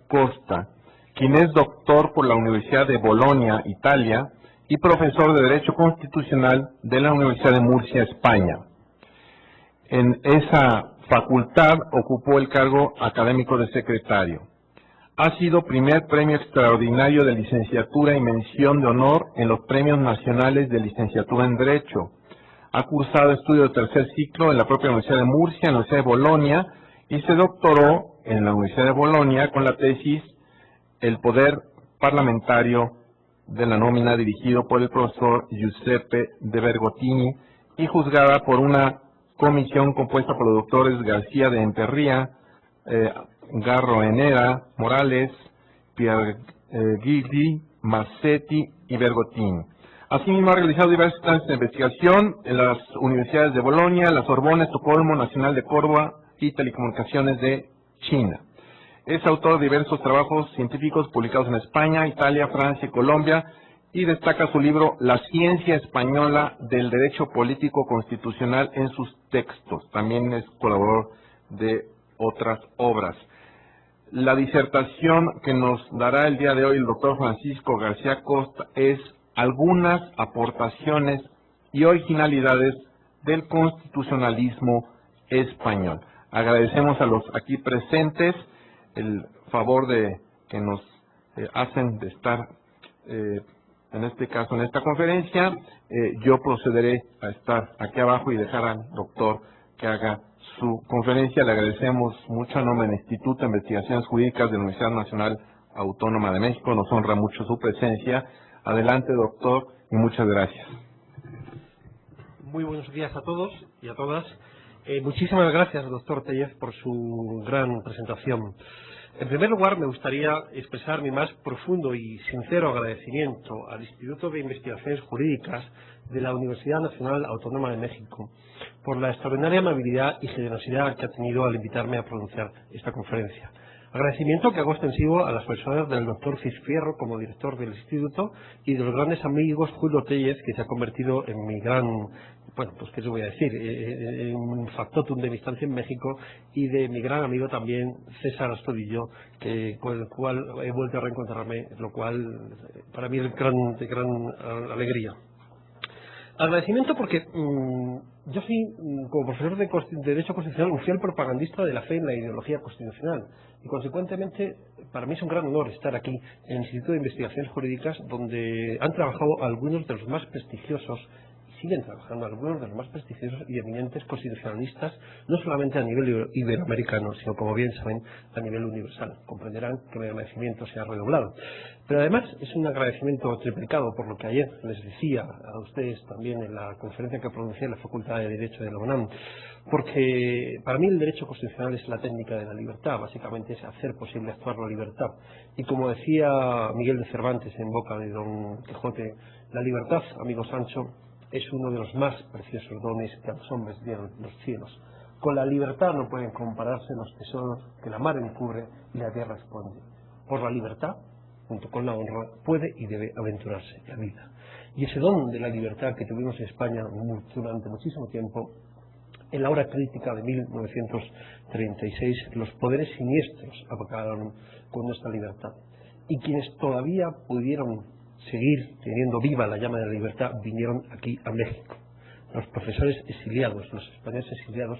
Costa, quien es doctor por la Universidad de Bolonia, Italia, y profesor de Derecho Constitucional de la Universidad de Murcia, España. En esa facultad ocupó el cargo académico de secretario. Ha sido primer premio extraordinario de licenciatura y mención de honor en los premios nacionales de licenciatura en Derecho. Ha cursado estudios de tercer ciclo en la propia Universidad de Murcia, en la Universidad de Bolonia, y se doctoró en la Universidad de Bolonia con la tesis El poder parlamentario de la nómina, dirigido por el profesor Giuseppe de Bergottini y juzgada por una comisión compuesta por los doctores García de Enterría, Garro Enera, Morales, Pierguidi, Massetti y Bergottini. Asimismo, ha realizado diversos planes de investigación en las universidades de Bolonia, la Sorbona, Estocolmo, Nacional de Córdoba y Telecomunicaciones de China. Es autor de diversos trabajos científicos publicados en España, Italia, Francia y Colombia, y destaca su libro La ciencia española del derecho político constitucional en sus textos. También es colaborador de otras obras. La disertación que nos dará el día de hoy el doctor Francisco García Costa es algunas aportaciones y originalidades del constitucionalismo español. Agradecemos a los aquí presentes el favor de que nos hacen de estar en este caso en esta conferencia. Yo procederé a estar aquí abajo y dejar al doctor que haga su conferencia. Le agradecemos mucho en nombre del Instituto de Investigaciones Jurídicas de la Universidad Nacional Autónoma de México. Nos honra mucho su presencia. Adelante, doctor, y muchas gracias. Muy buenos días a todos y a todas. Muchísimas gracias, doctor Tellez, por su gran presentación. En primer lugar, me gustaría expresar mi más profundo y sincero agradecimiento al Instituto de Investigaciones Jurídicas de la Universidad Nacional Autónoma de México por la extraordinaria amabilidad y generosidad que ha tenido al invitarme a pronunciar esta conferencia. Agradecimiento que hago extensivo a las personas del doctor Cisfierro como director del instituto y de los grandes amigos Julio Tellez, que se ha convertido en mi gran, bueno, pues qué les voy a decir, un factotum de mi estancia en México, y de mi gran amigo también César Astudillo, con el cual he vuelto a reencontrarme, lo cual para mí es de gran alegría. Agradecimiento porque yo soy, como profesor de Derecho Constitucional, un fiel propagandista de la fe en la ideología constitucional y, consecuentemente, para mí es un gran honor estar aquí en el Instituto de Investigaciones Jurídicas, donde han trabajado algunos de los más prestigiosos y siguen trabajando algunos de los más prestigiosos y eminentes constitucionalistas, no solamente a nivel iberoamericano, sino, como bien saben, a nivel universal. Comprenderán que mi agradecimiento se ha redoblado. Pero además es un agradecimiento triplicado por lo que ayer les decía a ustedes también en la conferencia que pronuncié en la Facultad de Derecho de la UNAM, porque para mí el derecho constitucional es la técnica de la libertad, básicamente es hacer posible actuar la libertad. Y como decía Miguel de Cervantes en boca de Don Quijote, la libertad, amigo Sancho, es uno de los más preciosos dones que a los hombres dieron los cielos. Con la libertad no pueden compararse los tesoros que la mar encubre y la tierra esconde. Por la libertad, junto con la honra, puede y debe aventurarse la vida. Y ese don de la libertad que tuvimos en España durante muchísimo tiempo, en la hora crítica de 1936, los poderes siniestros acabaron con nuestra libertad. Y quienes todavía pudieron seguir teniendo viva la llama de la libertad vinieron aquí a México. Los profesores exiliados, los españoles exiliados,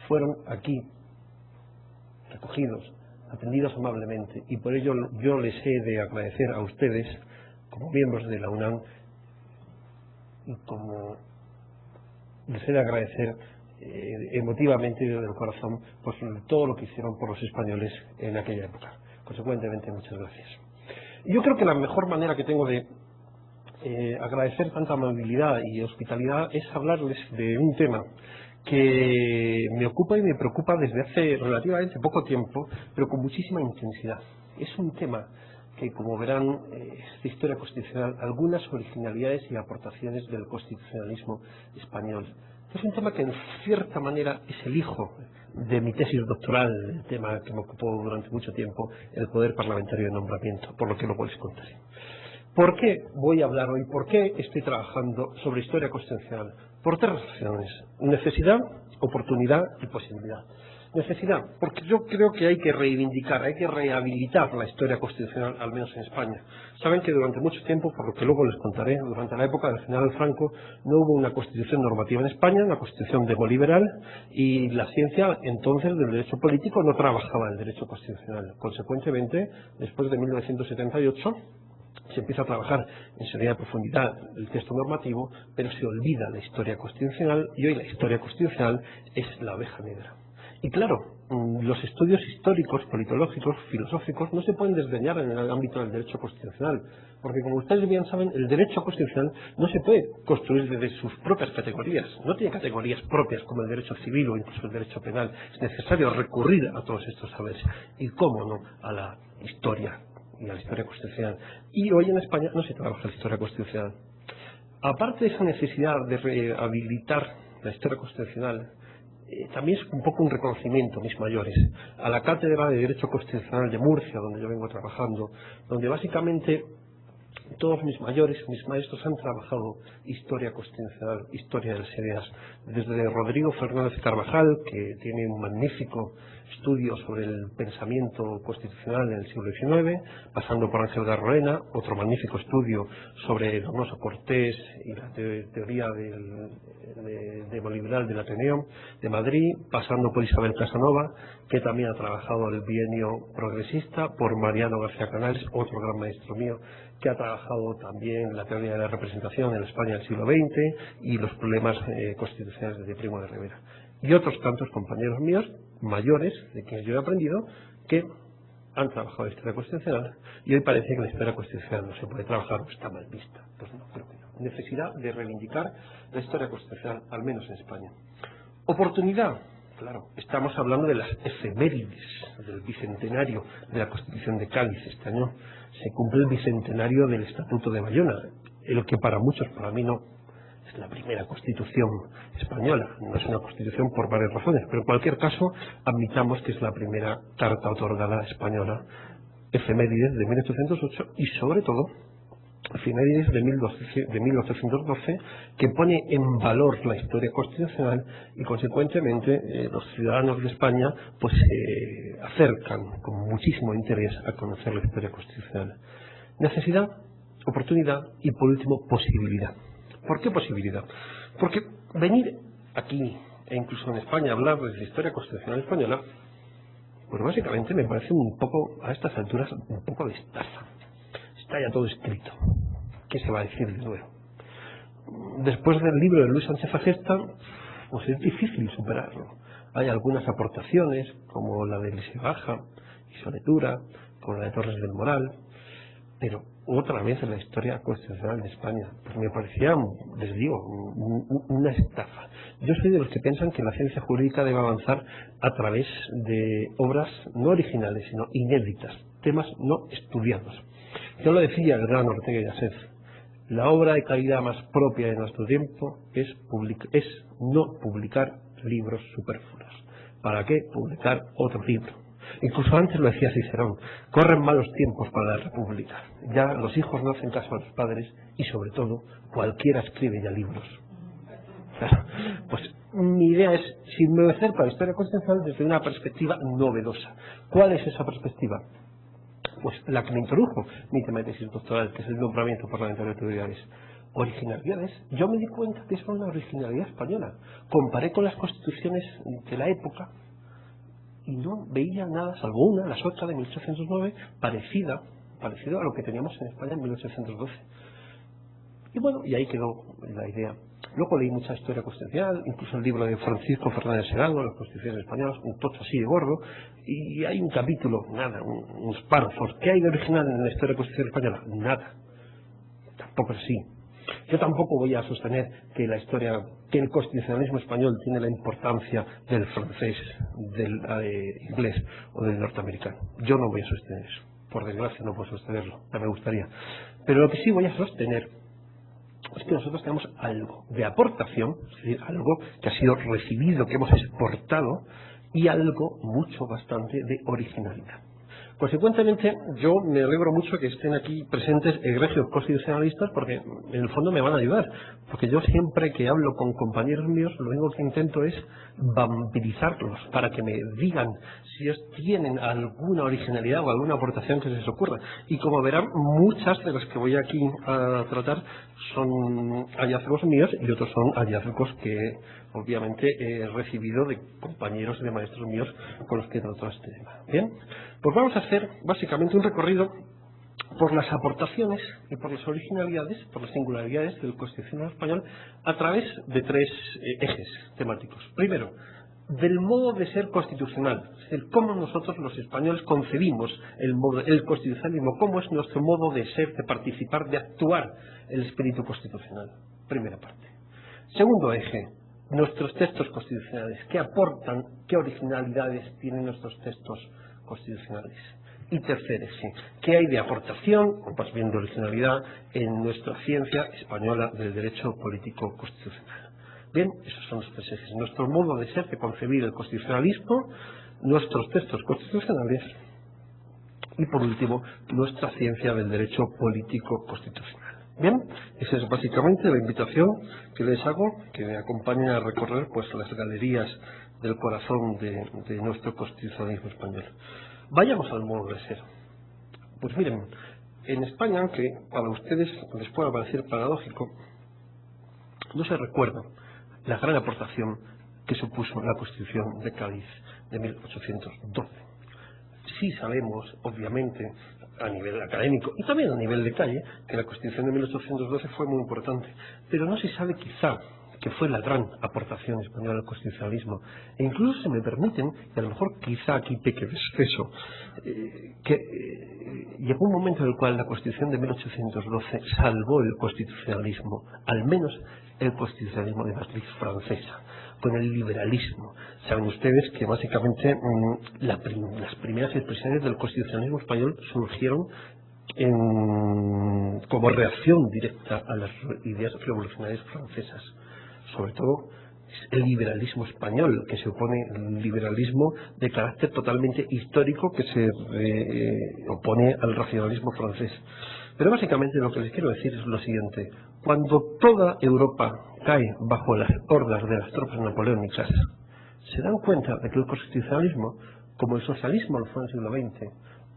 fueron aquí recogidos, atendidos amablemente, y por ello yo les he de agradecer a ustedes, como miembros de la UNAM, y como les he de agradecer emotivamente y desde el corazón por todo lo que hicieron por los españoles en aquella época. Consecuentemente, muchas gracias. Yo creo que la mejor manera que tengo de agradecer tanta amabilidad y hospitalidad es hablarles de un tema que me ocupa y me preocupa desde hace relativamente poco tiempo, pero con muchísima intensidad. Es un tema que, como verán, de historia constitucional, algunas originalidades y aportaciones del constitucionalismo español. Es un tema que, en cierta manera, es el hijo de mi tesis doctoral, el tema que me ocupó durante mucho tiempo, el poder parlamentario de nombramiento, por lo que luego les contaré. ¿Por qué voy a hablar hoy? ¿Por qué estoy trabajando sobre historia constitucional? Por tres razones: necesidad, oportunidad y posibilidad. Necesidad, porque yo creo que hay que reivindicar, hay que rehabilitar la historia constitucional, al menos en España. Saben que durante mucho tiempo, por lo que luego les contaré, durante la época del general Franco no hubo una constitución normativa en España, una constitución demoliberal, y la ciencia entonces del derecho político no trabajaba el derecho constitucional. Consecuentemente, después de 1978, se empieza a trabajar en seriedad de profundidad el texto normativo, pero se olvida la historia constitucional, y hoy la historia constitucional es la oveja negra. Y claro, los estudios históricos, politológicos, filosóficos no se pueden desdeñar en el ámbito del derecho constitucional, porque como ustedes bien saben, el derecho constitucional no se puede construir desde sus propias categorías, no tiene categorías propias como el derecho civil o incluso el derecho penal. Es necesario recurrir a todos estos saberes y, cómo no, a la historia y a la historia constitucional. Y hoy en España no se trabaja la historia constitucional. Aparte de esa necesidad de rehabilitar la historia constitucional, también es un poco un reconocimiento, mis mayores, a la Cátedra de Derecho Constitucional de Murcia, donde yo vengo trabajando, donde básicamente todos mis mayores, mis maestros han trabajado historia constitucional, historia de las ideas, desde Rodrigo Fernández Carvajal, que tiene un magnífico estudio sobre el pensamiento constitucional en el siglo XIX, pasando por Ángel Garroena, otro magnífico estudio sobre Donoso Cortés y la teoría demoliberal del Ateneo de Madrid, pasando por Isabel Casanova, que también ha trabajado el bienio progresista, por Mariano García Canales, otro gran maestro mío, que ha trabajado también la teoría de la representación en España del siglo XX y los problemas constitucionales de Primo de Rivera. Y otros tantos compañeros míos, mayores, de quienes yo he aprendido, que han trabajado la historia constitucional, y hoy parece que la historia constitucional no se puede trabajar o está mal vista. Pues no, creo que no. Necesidad de reivindicar la historia constitucional, al menos en España. Oportunidad. Claro, estamos hablando de las efemérides del bicentenario de la Constitución de Cádiz. Este año se cumple el bicentenario del Estatuto de Bayona, el que para muchos, para mí no, es la primera Constitución española. No es una Constitución por varias razones, pero en cualquier caso admitamos que es la primera carta otorgada española, efemérides de 1808, y sobre todo efemérides de 1812, que pone en valor la historia constitucional, y consecuentemente los ciudadanos de España pues se acercan con muchísimo interés a conocer la historia constitucional. Necesidad, oportunidad y, por último, posibilidad. ¿Por qué posibilidad? Porque venir aquí, e incluso en España, a hablar de la historia constitucional española, pues básicamente me parece un poco, a estas alturas, un poco de estafa. Está ya todo escrito. ¿Qué se va a decir de nuevo? Después del libro de Luis Sánchez Agesta, pues es difícil superarlo. Hay algunas aportaciones, como la de Eliseo Baja y Soletura, como la de Torres del Moral, pero otra vez en la historia constitucional de España, pues me parecía, les digo, una estafa. Yo soy de los que piensan que la ciencia jurídica debe avanzar a través de obras no originales, sino inéditas, temas no estudiados. Yo lo decía el gran Ortega y Gasset: la obra de calidad más propia de nuestro tiempo es no publicar libros superfluos. ¿Para qué publicar otro libro? Incluso antes lo decía Cicerón: corren malos tiempos para la república. Ya los hijos no hacen caso a los padres y, sobre todo, cualquiera escribe ya libros. Claro, pues mi idea es sinmetizar para la historia constitucional desde una perspectiva novedosa. ¿Cuál es esa perspectiva? Pues la que me introdujo mi tema de tesis doctoral, que es el nombramiento parlamentario de autoridades. Originalidades. Yo me di cuenta que es una originalidad española. Comparé con las constituciones de la época y no veía nada, salvo una, la sueca de 1809, parecido a lo que teníamos en España en 1812. Y bueno, y ahí quedó la idea. Luego leí mucha historia constitucional, incluso el libro de Francisco Fernández Serrano, Las Constituciones Españolas, un tocho así de gordo, y hay un capítulo, nada, unos párrafos. ¿Qué hay de original en la historia constitucional española? Nada. Tampoco es así. Yo tampoco voy a sostener que el constitucionalismo español tiene la importancia del francés, del inglés o del norteamericano. Yo no voy a sostener eso. Por desgracia no puedo sostenerlo, ya me gustaría. Pero lo que sí voy a sostener es que nosotros tenemos algo de aportación, es decir, algo que ha sido recibido, que hemos exportado, y algo bastante de originalidad. Consecuentemente, yo me alegro mucho que estén aquí presentes egregios constitucionalistas porque en el fondo me van a ayudar. Porque yo siempre que hablo con compañeros míos, lo único que intento es vampirizarlos para que me digan si ellos tienen alguna originalidad o alguna aportación que se les ocurra. Y como verán, muchas de las que voy aquí a tratar son hallazgos míos y otros son hallazgos que obviamente he recibido de compañeros y de maestros míos con los que he tratado este tema. Bien, pues vamos a hacer básicamente un recorrido por las aportaciones y por las originalidades, por las singularidades del Constitucional español a través de tres ejes temáticos. Primero, del modo de ser constitucional, es decir, cómo nosotros los españoles concebimos el constitucionalismo, cómo es nuestro modo de ser, de participar, de actuar el espíritu constitucional. Primera parte. Segundo eje, nuestros textos constitucionales, qué aportan, qué originalidades tienen nuestros textos constitucionales. Y tercer eje, qué hay de aportación, o más bien de originalidad, en nuestra ciencia española del derecho político constitucional. Bien, esos son los tres ejes. Nuestro modo de ser, de concebir el constitucionalismo, nuestros textos constitucionales y, por último, nuestra ciencia del derecho político constitucional. Bien, esa es básicamente la invitación que les hago, que me acompañen a recorrer pues las galerías del corazón de nuestro constitucionalismo español. Vayamos al modo de ser. Pues miren, en España, aunque para ustedes les pueda parecer paradójico, no se recuerda la gran aportación que supuso la Constitución de Cádiz de 1812. Sí sabemos, obviamente, a nivel académico y también a nivel de calle, que la Constitución de 1812 fue muy importante, pero no se sabe quizá que fue la gran aportación española al constitucionalismo. E incluso se me permiten, y a lo mejor quizá aquí peque de exceso, que llegó un momento en el cual la Constitución de 1812 salvó el constitucionalismo, al menos el constitucionalismo de matriz francesa, con el liberalismo. Saben ustedes que básicamente las primeras expresiones del constitucionalismo español surgieron como reacción directa a las ideas revolucionarias francesas. Sobre todo el liberalismo español, que se opone al liberalismo de carácter totalmente histórico que se opone al racionalismo francés. Pero básicamente lo que les quiero decir es lo siguiente: cuando toda Europa cae bajo las hordas de las tropas napoleónicas, se dan cuenta de que el constitucionalismo, como el socialismo lo fue en el siglo XX,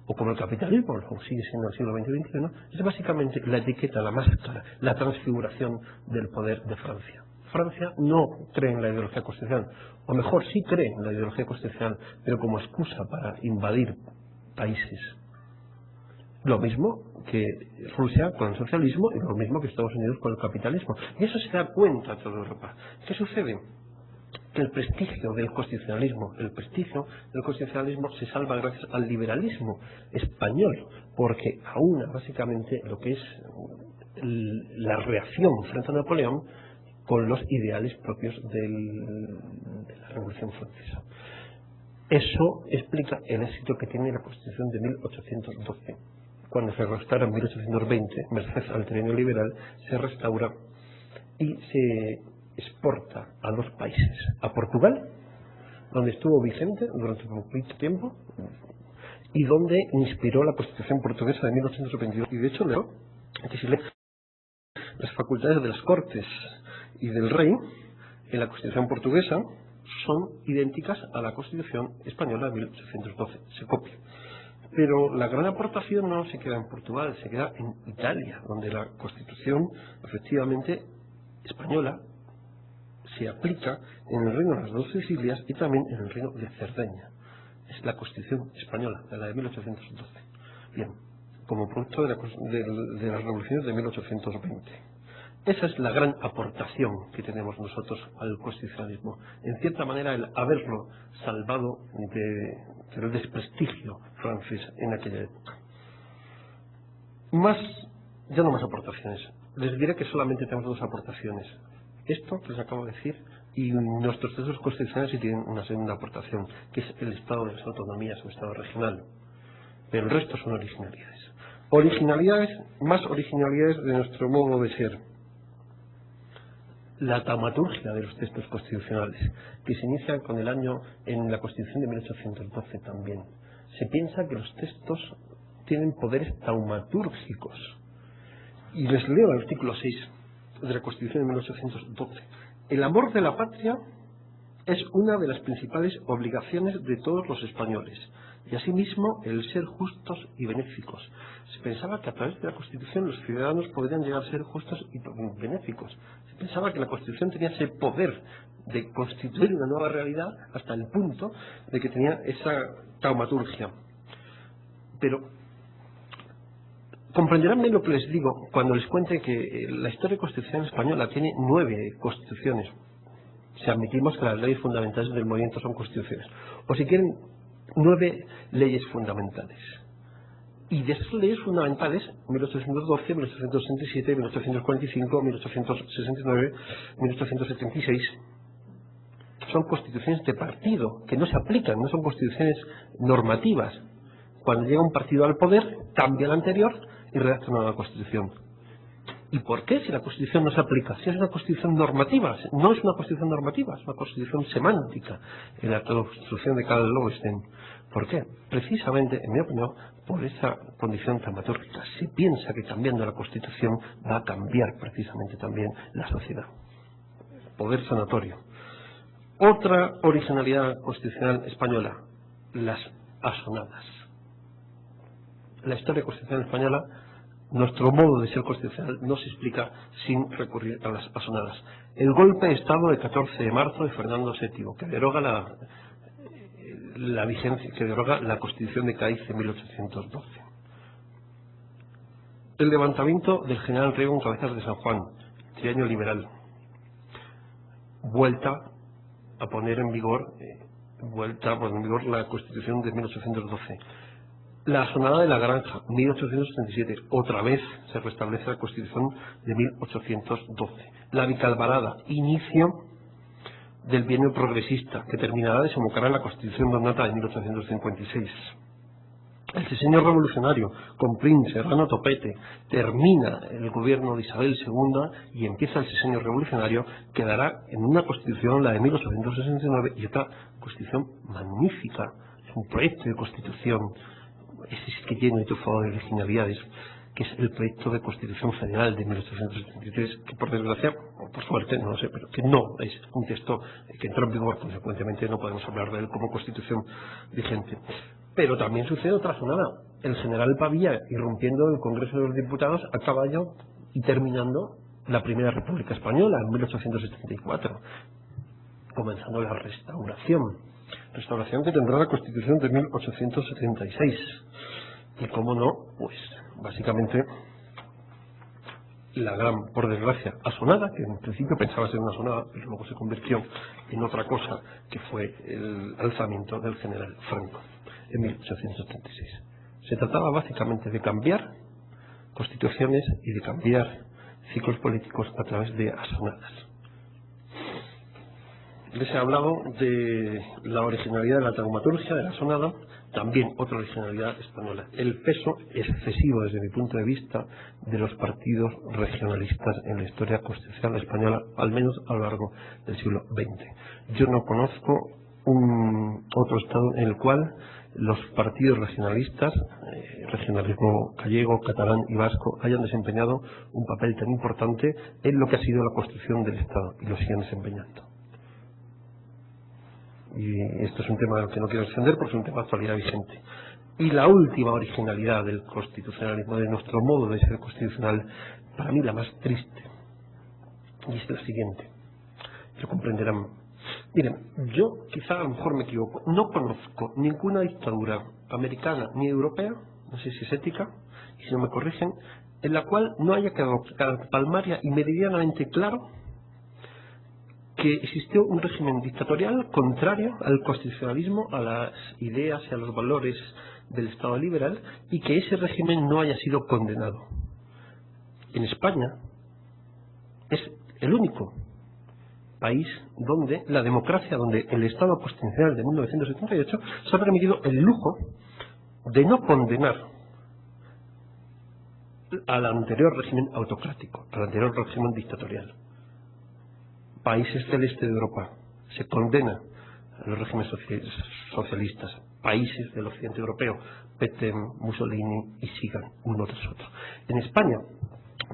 o como el capitalismo lo sigue siendo en el siglo XX y XXI, es básicamente la etiqueta, la máscara, la transfiguración del poder de Francia. Francia no cree en la ideología constitucional, o mejor, sí cree en la ideología constitucional, pero como excusa para invadir países. Lo mismo que Rusia con el socialismo y lo mismo que Estados Unidos con el capitalismo. Y eso se da cuenta a toda Europa. ¿Qué sucede? Que el prestigio del constitucionalismo se salva gracias al liberalismo español, porque aúna básicamente lo que es la reacción frente a Napoleón con los ideales propios de la Revolución Francesa. Eso explica el éxito que tiene la Constitución de 1812. Cuando se restaura en 1820, merced al trienio liberal, se restaura y se exporta a dos países: a Portugal, donde estuvo vigente durante un poquito tiempo y donde inspiró la Constitución portuguesa de 1822. Y de hecho, leo que si lee las facultades de las Cortes y del Rey en la Constitución portuguesa son idénticas a la Constitución española de 1812. Se copia. Pero la gran aportación no se queda en Portugal, se queda en Italia, donde la Constitución, efectivamente, española se aplica en el Reino de las Dos Sicilias y también en el Reino de Cerdeña. Es la Constitución española, la de 1812. Bien, como producto de las revoluciones de 1820. Esa es la gran aportación que tenemos nosotros al constitucionalismo. En cierta manera, el haberlo salvado del desprestigio francés en aquella época. Ya no más aportaciones. Les diré que solamente tenemos dos aportaciones. Esto que les acabo de decir, y nuestros textos constitucionales sí tienen una segunda aportación, que es el estado de las autonomías o estado regional. Pero el resto son originalidades. Más originalidades de nuestro modo de ser. La taumaturgia de los textos constitucionales, que se inician con el año en la Constitución de 1812 también. se piensa que los textos tienen poderes taumatúrgicos. Y les leo el artículo 6 de la Constitución de 1812. El amor de la patria es una de las principales obligaciones de todos los españoles, y asimismo el ser justos y benéficos. Se pensaba que a través de la Constitución los ciudadanos podrían llegar a ser justos y benéficos. Se pensaba que la Constitución tenía ese poder de constituir una nueva realidad hasta el punto de que tenía esa taumaturgia. Pero comprenderán bien lo que les digo cuando les cuente que la historia constitucional española tiene 9 constituciones. Si admitimos que las leyes fundamentales del movimiento son constituciones. O si quieren, 9 leyes fundamentales. Y de esas leyes fundamentales, 1812, 1867, 1845, 1869, 1876, son constituciones de partido, que no se aplican, no son constituciones normativas. Cuando llega un partido al poder, cambia la anterior y redacta una nueva constitución. ¿Y por qué si la Constitución no se aplica? Si es una Constitución normativa. No es una Constitución normativa, es una Constitución semántica en la construcción de Karl Loevestein. ¿Por qué? Precisamente, en mi opinión, por esa condición dramatúrgica. Se piensa que cambiando la Constitución va a cambiar precisamente también la sociedad. Poder sanatorio. Otra originalidad constitucional española, las asonadas. La historia constitucional española, nuestro modo de ser constitucional no se explica sin recurrir a las asonadas. El golpe de Estado del 14 de marzo de Fernando VII, que deroga la vigencia, que deroga la Constitución de Cádiz de 1812. El levantamiento del general Riego en Cabezas de San Juan, trienio liberal. Vuelta a poner en vigor la Constitución de 1812. La asonada de la Granja, 1837. Otra vez se restablece la Constitución de 1812. La Vicalvarada, inicio del bienio progresista, que terminará de desembocar en la Constitución Donata de 1856. El sexenio revolucionario, con Prim, Serrano, Topete, termina el gobierno de Isabel II y empieza el sexenio revolucionario, que dará en una Constitución, la de 1869, y otra Constitución magnífica. Es un proyecto de Constitución, es que lleno y tufado de originalidades, que es el proyecto de Constitución Federal de 1873, que por desgracia, o por suerte, no lo sé, pero que no es un texto que entró en vigor, consecuentemente no podemos hablar de él como Constitución vigente. Pero también sucede otra sonada. El general Pavía, irrumpiendo el Congreso de los Diputados a caballo y terminando la Primera República Española en 1874, comenzando la restauración que tendrá la Constitución de 1876. Y cómo no, pues básicamente la gran, por desgracia, asonada, que en principio pensaba ser una asonada, pero luego se convirtió en otra cosa, que fue el alzamiento del general Franco en 1876. Se trataba básicamente de cambiar constituciones y de cambiar ciclos políticos a través de asonadas. Les he hablado de la originalidad de la dramaturgia, de la sonada, también otra originalidad española. El peso excesivo, desde mi punto de vista, de los partidos regionalistas en la historia constitucional española, al menos a lo largo del siglo XX. Yo no conozco otro estado en el cual los partidos regionalistas, regionalismo gallego, catalán y vasco, hayan desempeñado un papel tan importante en lo que ha sido la construcción del Estado, y lo siguen desempeñando. Y esto es un tema que no quiero extender porque es un tema de actualidad vigente. Y la última originalidad del constitucionalismo, de nuestro modo de ser constitucional, para mí la más triste, y es la siguiente, lo comprenderán. Miren, yo quizá a lo mejor me equivoco, no conozco ninguna dictadura americana ni europea, no sé si es ética, y si no me corrigen, en la cual no haya quedado palmaria y meridianamente claro que existió un régimen dictatorial contrario al constitucionalismo, a las ideas y a los valores del Estado liberal, y que ese régimen no haya sido condenado. En España es el único país donde la democracia, donde el Estado constitucional de 1978 se ha permitido el lujo de no condenar al anterior régimen autocrático, al anterior régimen dictatorial. Países del este de Europa se condena los regímenes socialistas, países del occidente europeo, Petain, Mussolini y sigan uno tras otro. En España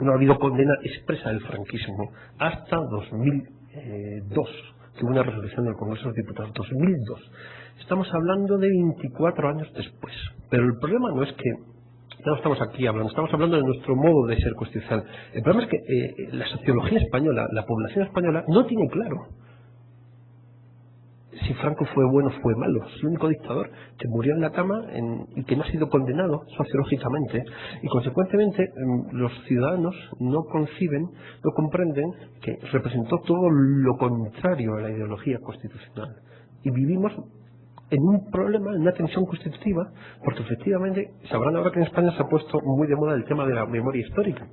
no ha habido condena expresa del franquismo hasta 2002, que hubo una resolución del Congreso de los Diputados, 2002. Estamos hablando de 24 años después. Pero el problema no es que no estamos aquí hablando, estamos hablando de nuestro modo de ser constitucional. El problema es que la sociología española, la población española, no tiene claro si Franco fue bueno o fue malo. Es el único dictador que murió en la cama y que no ha sido condenado sociológicamente, y consecuentemente los ciudadanos no conciben, no comprenden que representó todo lo contrario a la ideología constitucional. Y vivimos en un problema, en una tensión constitutiva, porque efectivamente sabrán ahora que en España se ha puesto muy de moda el tema de la memoria histórica.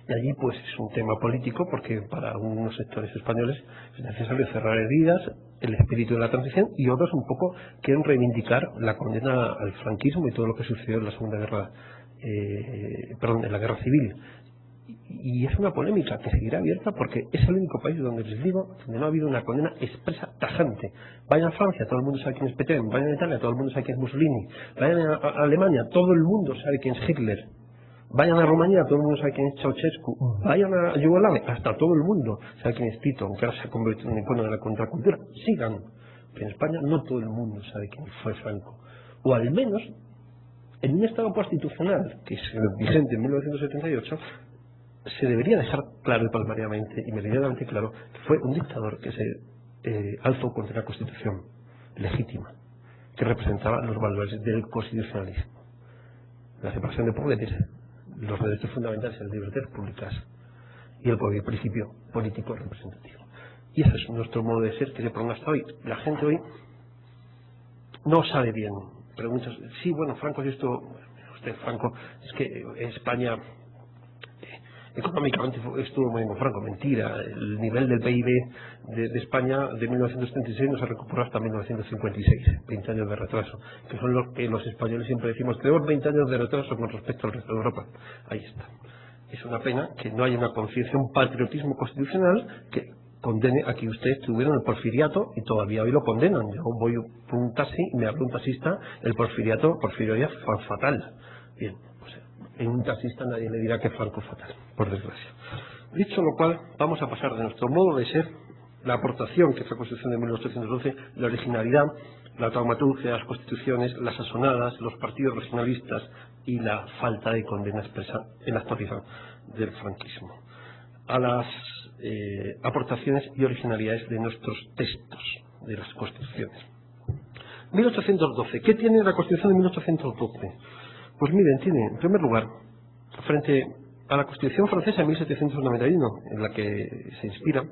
Y allí pues es un tema político, porque para unos sectores españoles es necesario cerrar heridas, el espíritu de la transición, y otros un poco quieren reivindicar la condena al franquismo y todo lo que sucedió en la Segunda Guerra, en la Guerra Civil. Y es una polémica que seguirá abierta, porque es el único país donde les digo, donde no ha habido una condena expresa tajante. Vayan a Francia, todo el mundo sabe quién es Petain; vayan a Italia, todo el mundo sabe quién es Mussolini; vayan a Alemania, todo el mundo sabe quién es Hitler; vayan a Rumanía, todo el mundo sabe quién es Ceausescu; vayan a Yugoslavia, hasta todo el mundo sabe quién es Tito, aunque ahora se ha convertido en un icono de la contracultura. Sigan. Pero en España no todo el mundo sabe quién fue Franco. O al menos, en un Estado constitucional, que es vigente en 1978, se debería dejar claro y palmariamente y meridianamente claro que fue un dictador que se alzó contra la Constitución legítima, que representaba los valores del constitucionalismo: la separación de poderes, los derechos fundamentales y las libertades públicas, y el principio político representativo. Y ese es nuestro modo de ser, que se prolonga hasta hoy. La gente hoy no sabe bien, pero muchos, sí, bueno, Franco, si esto, usted, Franco, es que España económicamente estuvo muy bien con Franco. Mentira. El nivel del PIB de España de 1936 no se recuperó hasta 1956, 20 años de retraso, que son los que los españoles siempre decimos: tenemos 20 años de retraso con respecto al resto de Europa. Ahí está. Es una pena que no haya una conciencia, un patriotismo constitucional que condene a que ustedes tuvieron el porfiriato y todavía hoy lo condenan. Yo voy por un taxi y me habla un taxista: el Porfiriato Díaz fue fatal. Bien, pues en un taxista nadie le dirá que Franco fatal, por desgracia. Dicho lo cual, vamos a pasar de nuestro modo de ser, la aportación que fue la Constitución de 1812, la originalidad, la taumaturgia de las constituciones, las asonadas, los partidos regionalistas y la falta de condena expresa en la actualidad del franquismo, a las aportaciones y originalidades de nuestros textos de las constituciones. 1812. ¿Qué tiene la Constitución de 1812? Pues miren, tiene, en primer lugar, frente a la Constitución francesa de 1791, en la que se inspira,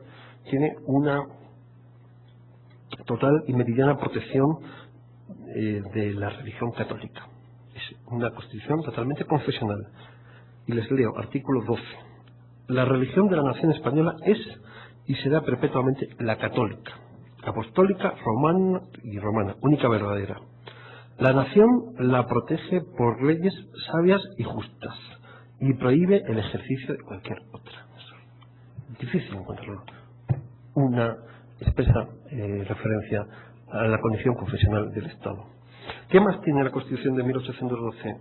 tiene una total y meridiana protección de la religión católica. Es una Constitución totalmente confesional. Y les leo, artículo 12. La religión de la nación española es y será perpetuamente la católica, apostólica, romana, única verdadera. La nación la protege por leyes sabias y justas y prohíbe el ejercicio de cualquier otra. Es difícil encontrarlo. Una expresa referencia a la condición confesional del Estado. ¿Qué más tiene la Constitución de 1812?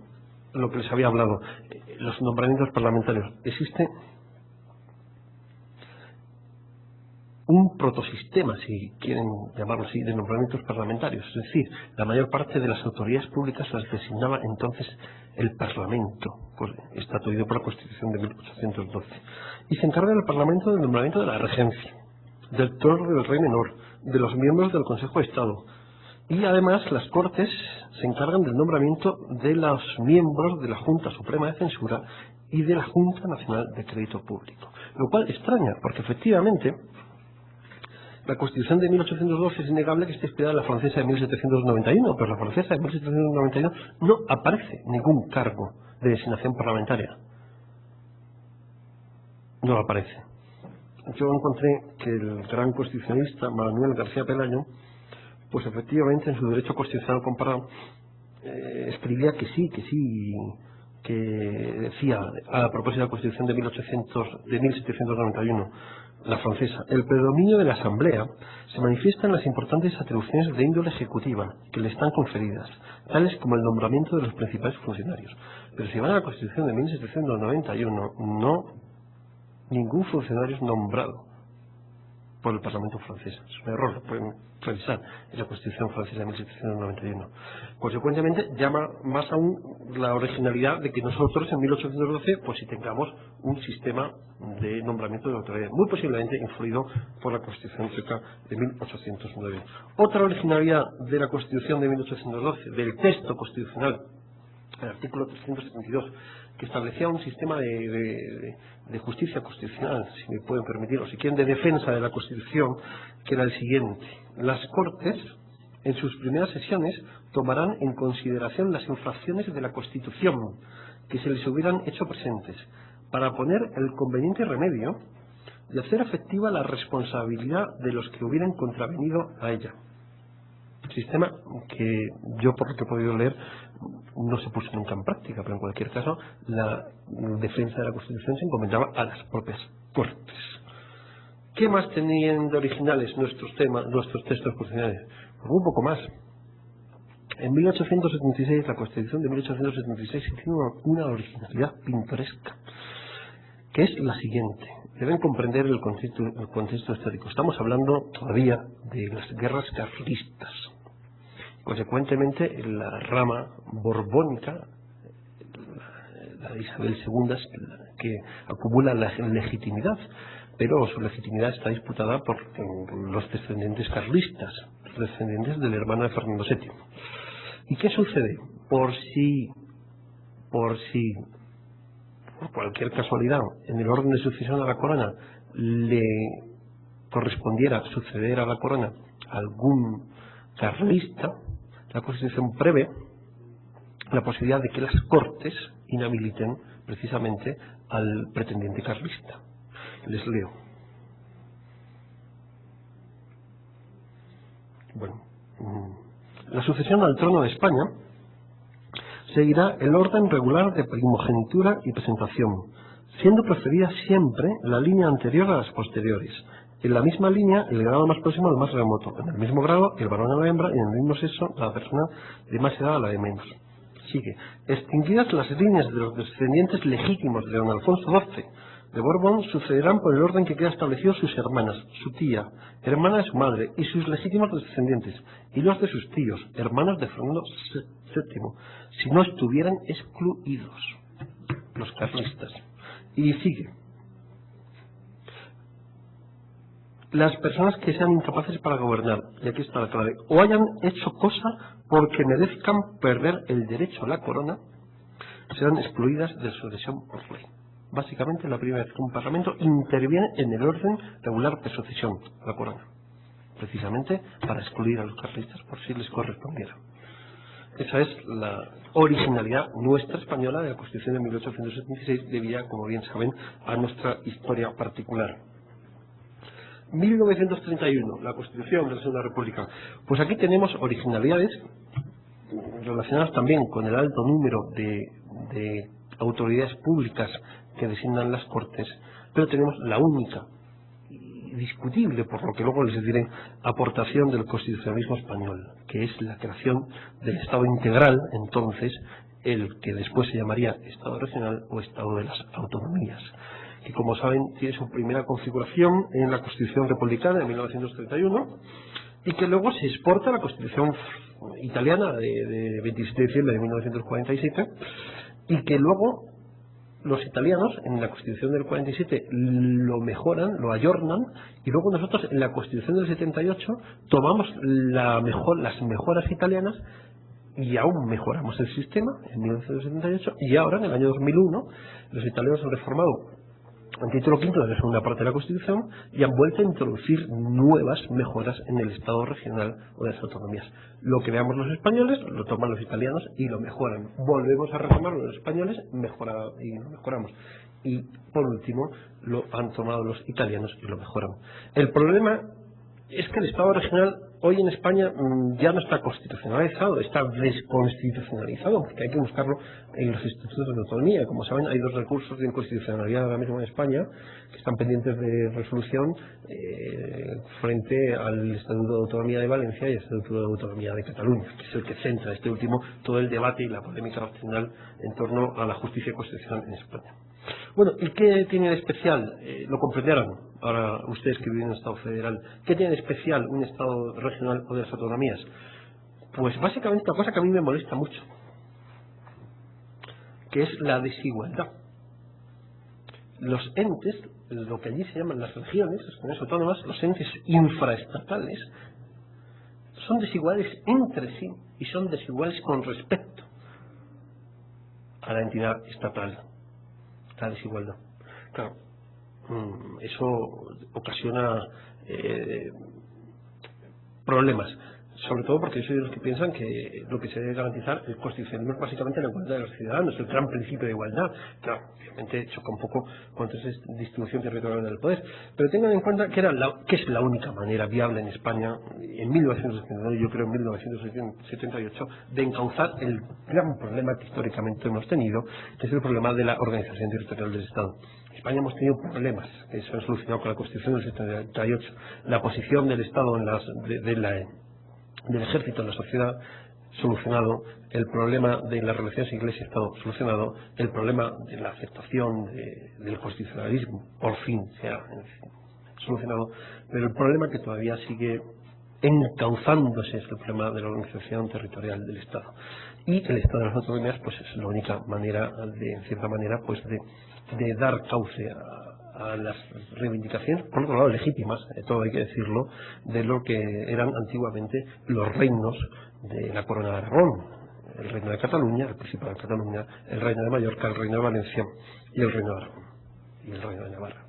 Lo que les había hablado, los nombramientos parlamentarios. Existe un protosistema, si quieren llamarlo así, de nombramientos parlamentarios. Es decir, la mayor parte de las autoridades públicas las designaba entonces el Parlamento, pues, estatuido por la Constitución de 1812. Y se encarga el Parlamento del nombramiento de la regencia, del trono del rey menor, de los miembros del Consejo de Estado. Y además las Cortes se encargan del nombramiento de los miembros de la Junta Suprema de Censura y de la Junta Nacional de Crédito Público. Lo cual extraña, porque efectivamente la Constitución de 1812 es innegable que esté inspirada en la francesa de 1791, pero la francesa de 1791 no aparece ningún cargo de designación parlamentaria. No aparece. Yo encontré que el gran constitucionalista Manuel García Pelayo, pues efectivamente en su derecho constitucional comparado, escribía que sí, que decía, a propósito de la Constitución de 1791, la francesa. El predominio de la Asamblea se manifiesta en las importantes atribuciones de índole ejecutiva que le están conferidas, tales como el nombramiento de los principales funcionarios. Pero si van a la Constitución de 1791, no, ningún funcionario es nombrado por el Parlamento francés. Es un error, lo pueden revisar en la Constitución francesa de 1791. Consecuentemente, llama más aún la originalidad de que nosotros en 1812 pues sí tengamos un sistema de nombramiento de la autoridad, muy posiblemente influido por la Constitución sueca de 1809. Otra originalidad de la Constitución de 1812, del texto constitucional, el artículo 372, que establecía un sistema de justicia constitucional, si me pueden permitir, o si quieren, de defensa de la Constitución, que era el siguiente: las Cortes, en sus primeras sesiones, tomarán en consideración las infracciones de la Constitución que se les hubieran hecho presentes, para poner el conveniente remedio y hacer efectiva la responsabilidad de los que hubieran contravenido a ella. Sistema que yo, por lo que he podido leer, no se puso nunca en práctica, pero en cualquier caso la defensa de la Constitución se encomendaba a las propias Cortes. ¿Qué más tenían de originales nuestros textos constitucionales? Pues un poco más. En 1876, la Constitución de 1876 tiene una originalidad pintoresca, que es la siguiente. Deben comprender el contexto histórico. Estamos hablando todavía de las guerras carlistas. Consecuentemente, la rama borbónica, la de Isabel II, es que acumula la legitimidad, pero su legitimidad está disputada por los descendientes carlistas, los descendientes del hermano de Fernando VII. ¿Y qué sucede? Por cualquier casualidad, en el orden de sucesión a la corona le correspondiera suceder a la corona a algún carlista, la Constitución prevé la posibilidad de que las Cortes inhabiliten precisamente al pretendiente carlista. Les leo. Bueno, la sucesión al trono de España seguirá el orden regular de primogenitura y presentación, siendo preferida siempre la línea anterior a las posteriores. En la misma línea, el grado más próximo al más remoto. En el mismo grado, el varón a la hembra, y en el mismo sexo, la persona de más edad a la de menos. Sigue. Extinguidas las líneas de los descendientes legítimos de don Alfonso XII de Borbón, sucederán por el orden que queda establecido sus hermanas, su tía, hermana de su madre, y sus legítimos descendientes, y los de sus tíos, hermanos de Fernando VII, si no estuvieran excluidos los carlistas. Y sigue. Las personas que sean incapaces para gobernar, y aquí está la clave, o hayan hecho cosa porque merezcan perder el derecho a la corona, serán excluidas de sucesión por ley. Básicamente, la primera vez que un parlamento interviene en el orden regular de sucesión a la corona, precisamente para excluir a los carlistas por si les correspondiera. Esa es la originalidad nuestra española de la Constitución de 1876, debida, como bien saben, a nuestra historia particular. 1931, la Constitución de la Segunda República. Pues aquí tenemos originalidades relacionadas también con el alto número de autoridades públicas que designan las Cortes, pero tenemos la única y discutible, por lo que luego les diré, aportación del constitucionalismo español, que es la creación del Estado integral, entonces, el que después se llamaría Estado regional o Estado de las autonomías, que, como saben, tiene su primera configuración en la Constitución republicana de 1931 y que luego se exporta a la Constitución italiana de 27 de diciembre de 1947, y que luego los italianos en la Constitución del 47 lo mejoran, lo ayornan, y luego nosotros en la Constitución del 78 tomamos las mejoras italianas y aún mejoramos el sistema en 1978, y ahora en el año 2001 los italianos han reformado el título quinto de la segunda parte de la Constitución y han vuelto a introducir nuevas mejoras en el Estado regional o de las autonomías. Lo que veamos los españoles lo toman los italianos y lo mejoran. Volvemos a retomarlo los españoles y lo mejoramos. Y por último lo han tomado los italianos y lo mejoran. El problema es que el Estado regional hoy en España ya no está constitucionalizado, está desconstitucionalizado, porque hay que buscarlo en los estatutos de autonomía. Como saben, hay 2 recursos de inconstitucionalidad ahora mismo en España que están pendientes de resolución frente al Estatuto de Autonomía de Valencia y el Estatuto de Autonomía de Cataluña, que es el que centra este último todo el debate y la polémica nacional en torno a la justicia constitucional en España. Bueno, ¿y qué tiene de especial? Lo comprenderán ahora ustedes que viven en un Estado federal. ¿Qué tiene de especial un Estado regional o de las autonomías? Pues básicamente una cosa que a mí me molesta mucho, que es la desigualdad. Los entes, lo que allí se llaman las regiones, las comunidades autónomas, los entes infraestatales, son desiguales entre sí y son desiguales con respecto a la entidad estatal. La desigualdad. Claro, eso ocasiona problemas, sobre todo porque yo soy de los que piensan que lo que se debe garantizar el constitucionalismo es básicamente la igualdad de los ciudadanos, el gran principio de igualdad. Claro, obviamente choca un poco contra esa distribución territorial del poder, pero tengan en cuenta que es la única manera viable en España, en 1979, yo creo en 1978, de encauzar el gran problema que históricamente hemos tenido, que es el problema de la organización territorial del Estado. En España hemos tenido problemas que se han solucionado con la Constitución del 78, la posición del Estado del ejército en la sociedad solucionado, el problema de las relaciones Iglesia-Estado solucionado, el problema de la aceptación del constitucionalismo por fin se ha solucionado, pero el problema que todavía sigue encauzándose es el problema de la organización territorial del Estado. Y el Estado de las autonomías pues es la única manera, en cierta manera, pues de dar cauce a las reivindicaciones, por otro lado legítimas, todo hay que decirlo, de lo que eran antiguamente los reinos de la Corona de Aragón, el Reino de Cataluña, el Principado de Cataluña, el Reino de Mallorca, el Reino de Valencia y el Reino de Aragón y el Reino de Navarra.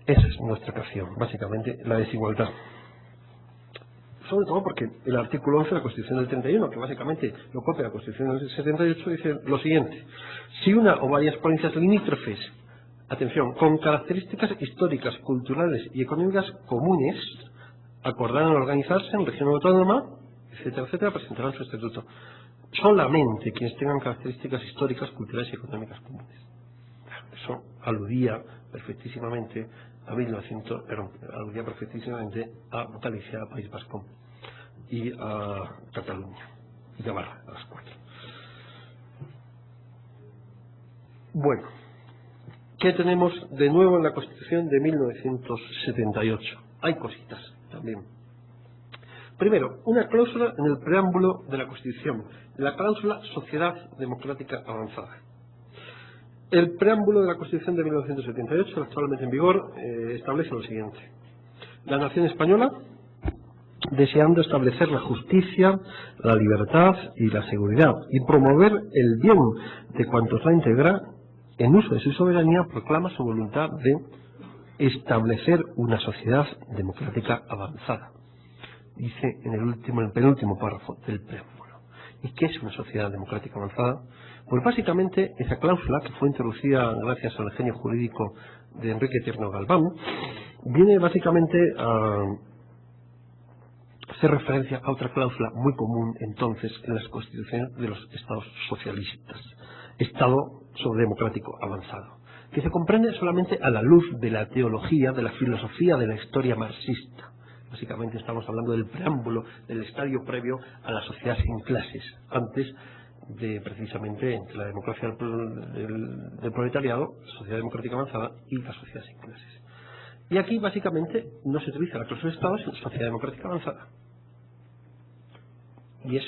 Esa es nuestra creación, básicamente la desigualdad. Sobre todo porque el artículo 11 de la Constitución del 31, que básicamente lo copia la Constitución del 78, dice lo siguiente: si una o varias provincias limítrofes, atención, con características históricas, culturales y económicas comunes, acordaran organizarse en región autónoma, etcétera, etcétera, presentarán su estatuto. Solamente quienes tengan características históricas, culturales y económicas comunes. Eso aludía perfectísimamente a Galicia, a País Vasco y a Cataluña y Navarra, a las 4. Bueno, ¿qué tenemos de nuevo en la Constitución de 1978? Hay cositas también. Primero, una cláusula en el preámbulo de la Constitución, la cláusula Sociedad Democrática Avanzada. El preámbulo de la Constitución de 1978, actualmente en vigor, establece lo siguiente: la nación española, deseando establecer la justicia, la libertad y la seguridad y promover el bien de cuantos la integran, en uso de su soberanía, proclama su voluntad de establecer una sociedad democrática avanzada. Dice en el penúltimo párrafo del preámbulo. ¿Y qué es una sociedad democrática avanzada? Pues básicamente esa cláusula, que fue introducida gracias al genio jurídico de Enrique Tierno Galván, viene básicamente a hacer referencia a otra cláusula muy común entonces en las constituciones de los estados socialistas: Estado democrático avanzado, que se comprende solamente a la luz de la teología, de la filosofía, de la historia marxista. Básicamente estamos hablando del preámbulo, del estadio previo a la sociedad sin clases, antes de precisamente entre la democracia del proletariado, la sociedad democrática avanzada, y la sociedad sin clases. Y aquí básicamente no se utiliza la cláusula de Estado, sino sociedad democrática avanzada. Y es,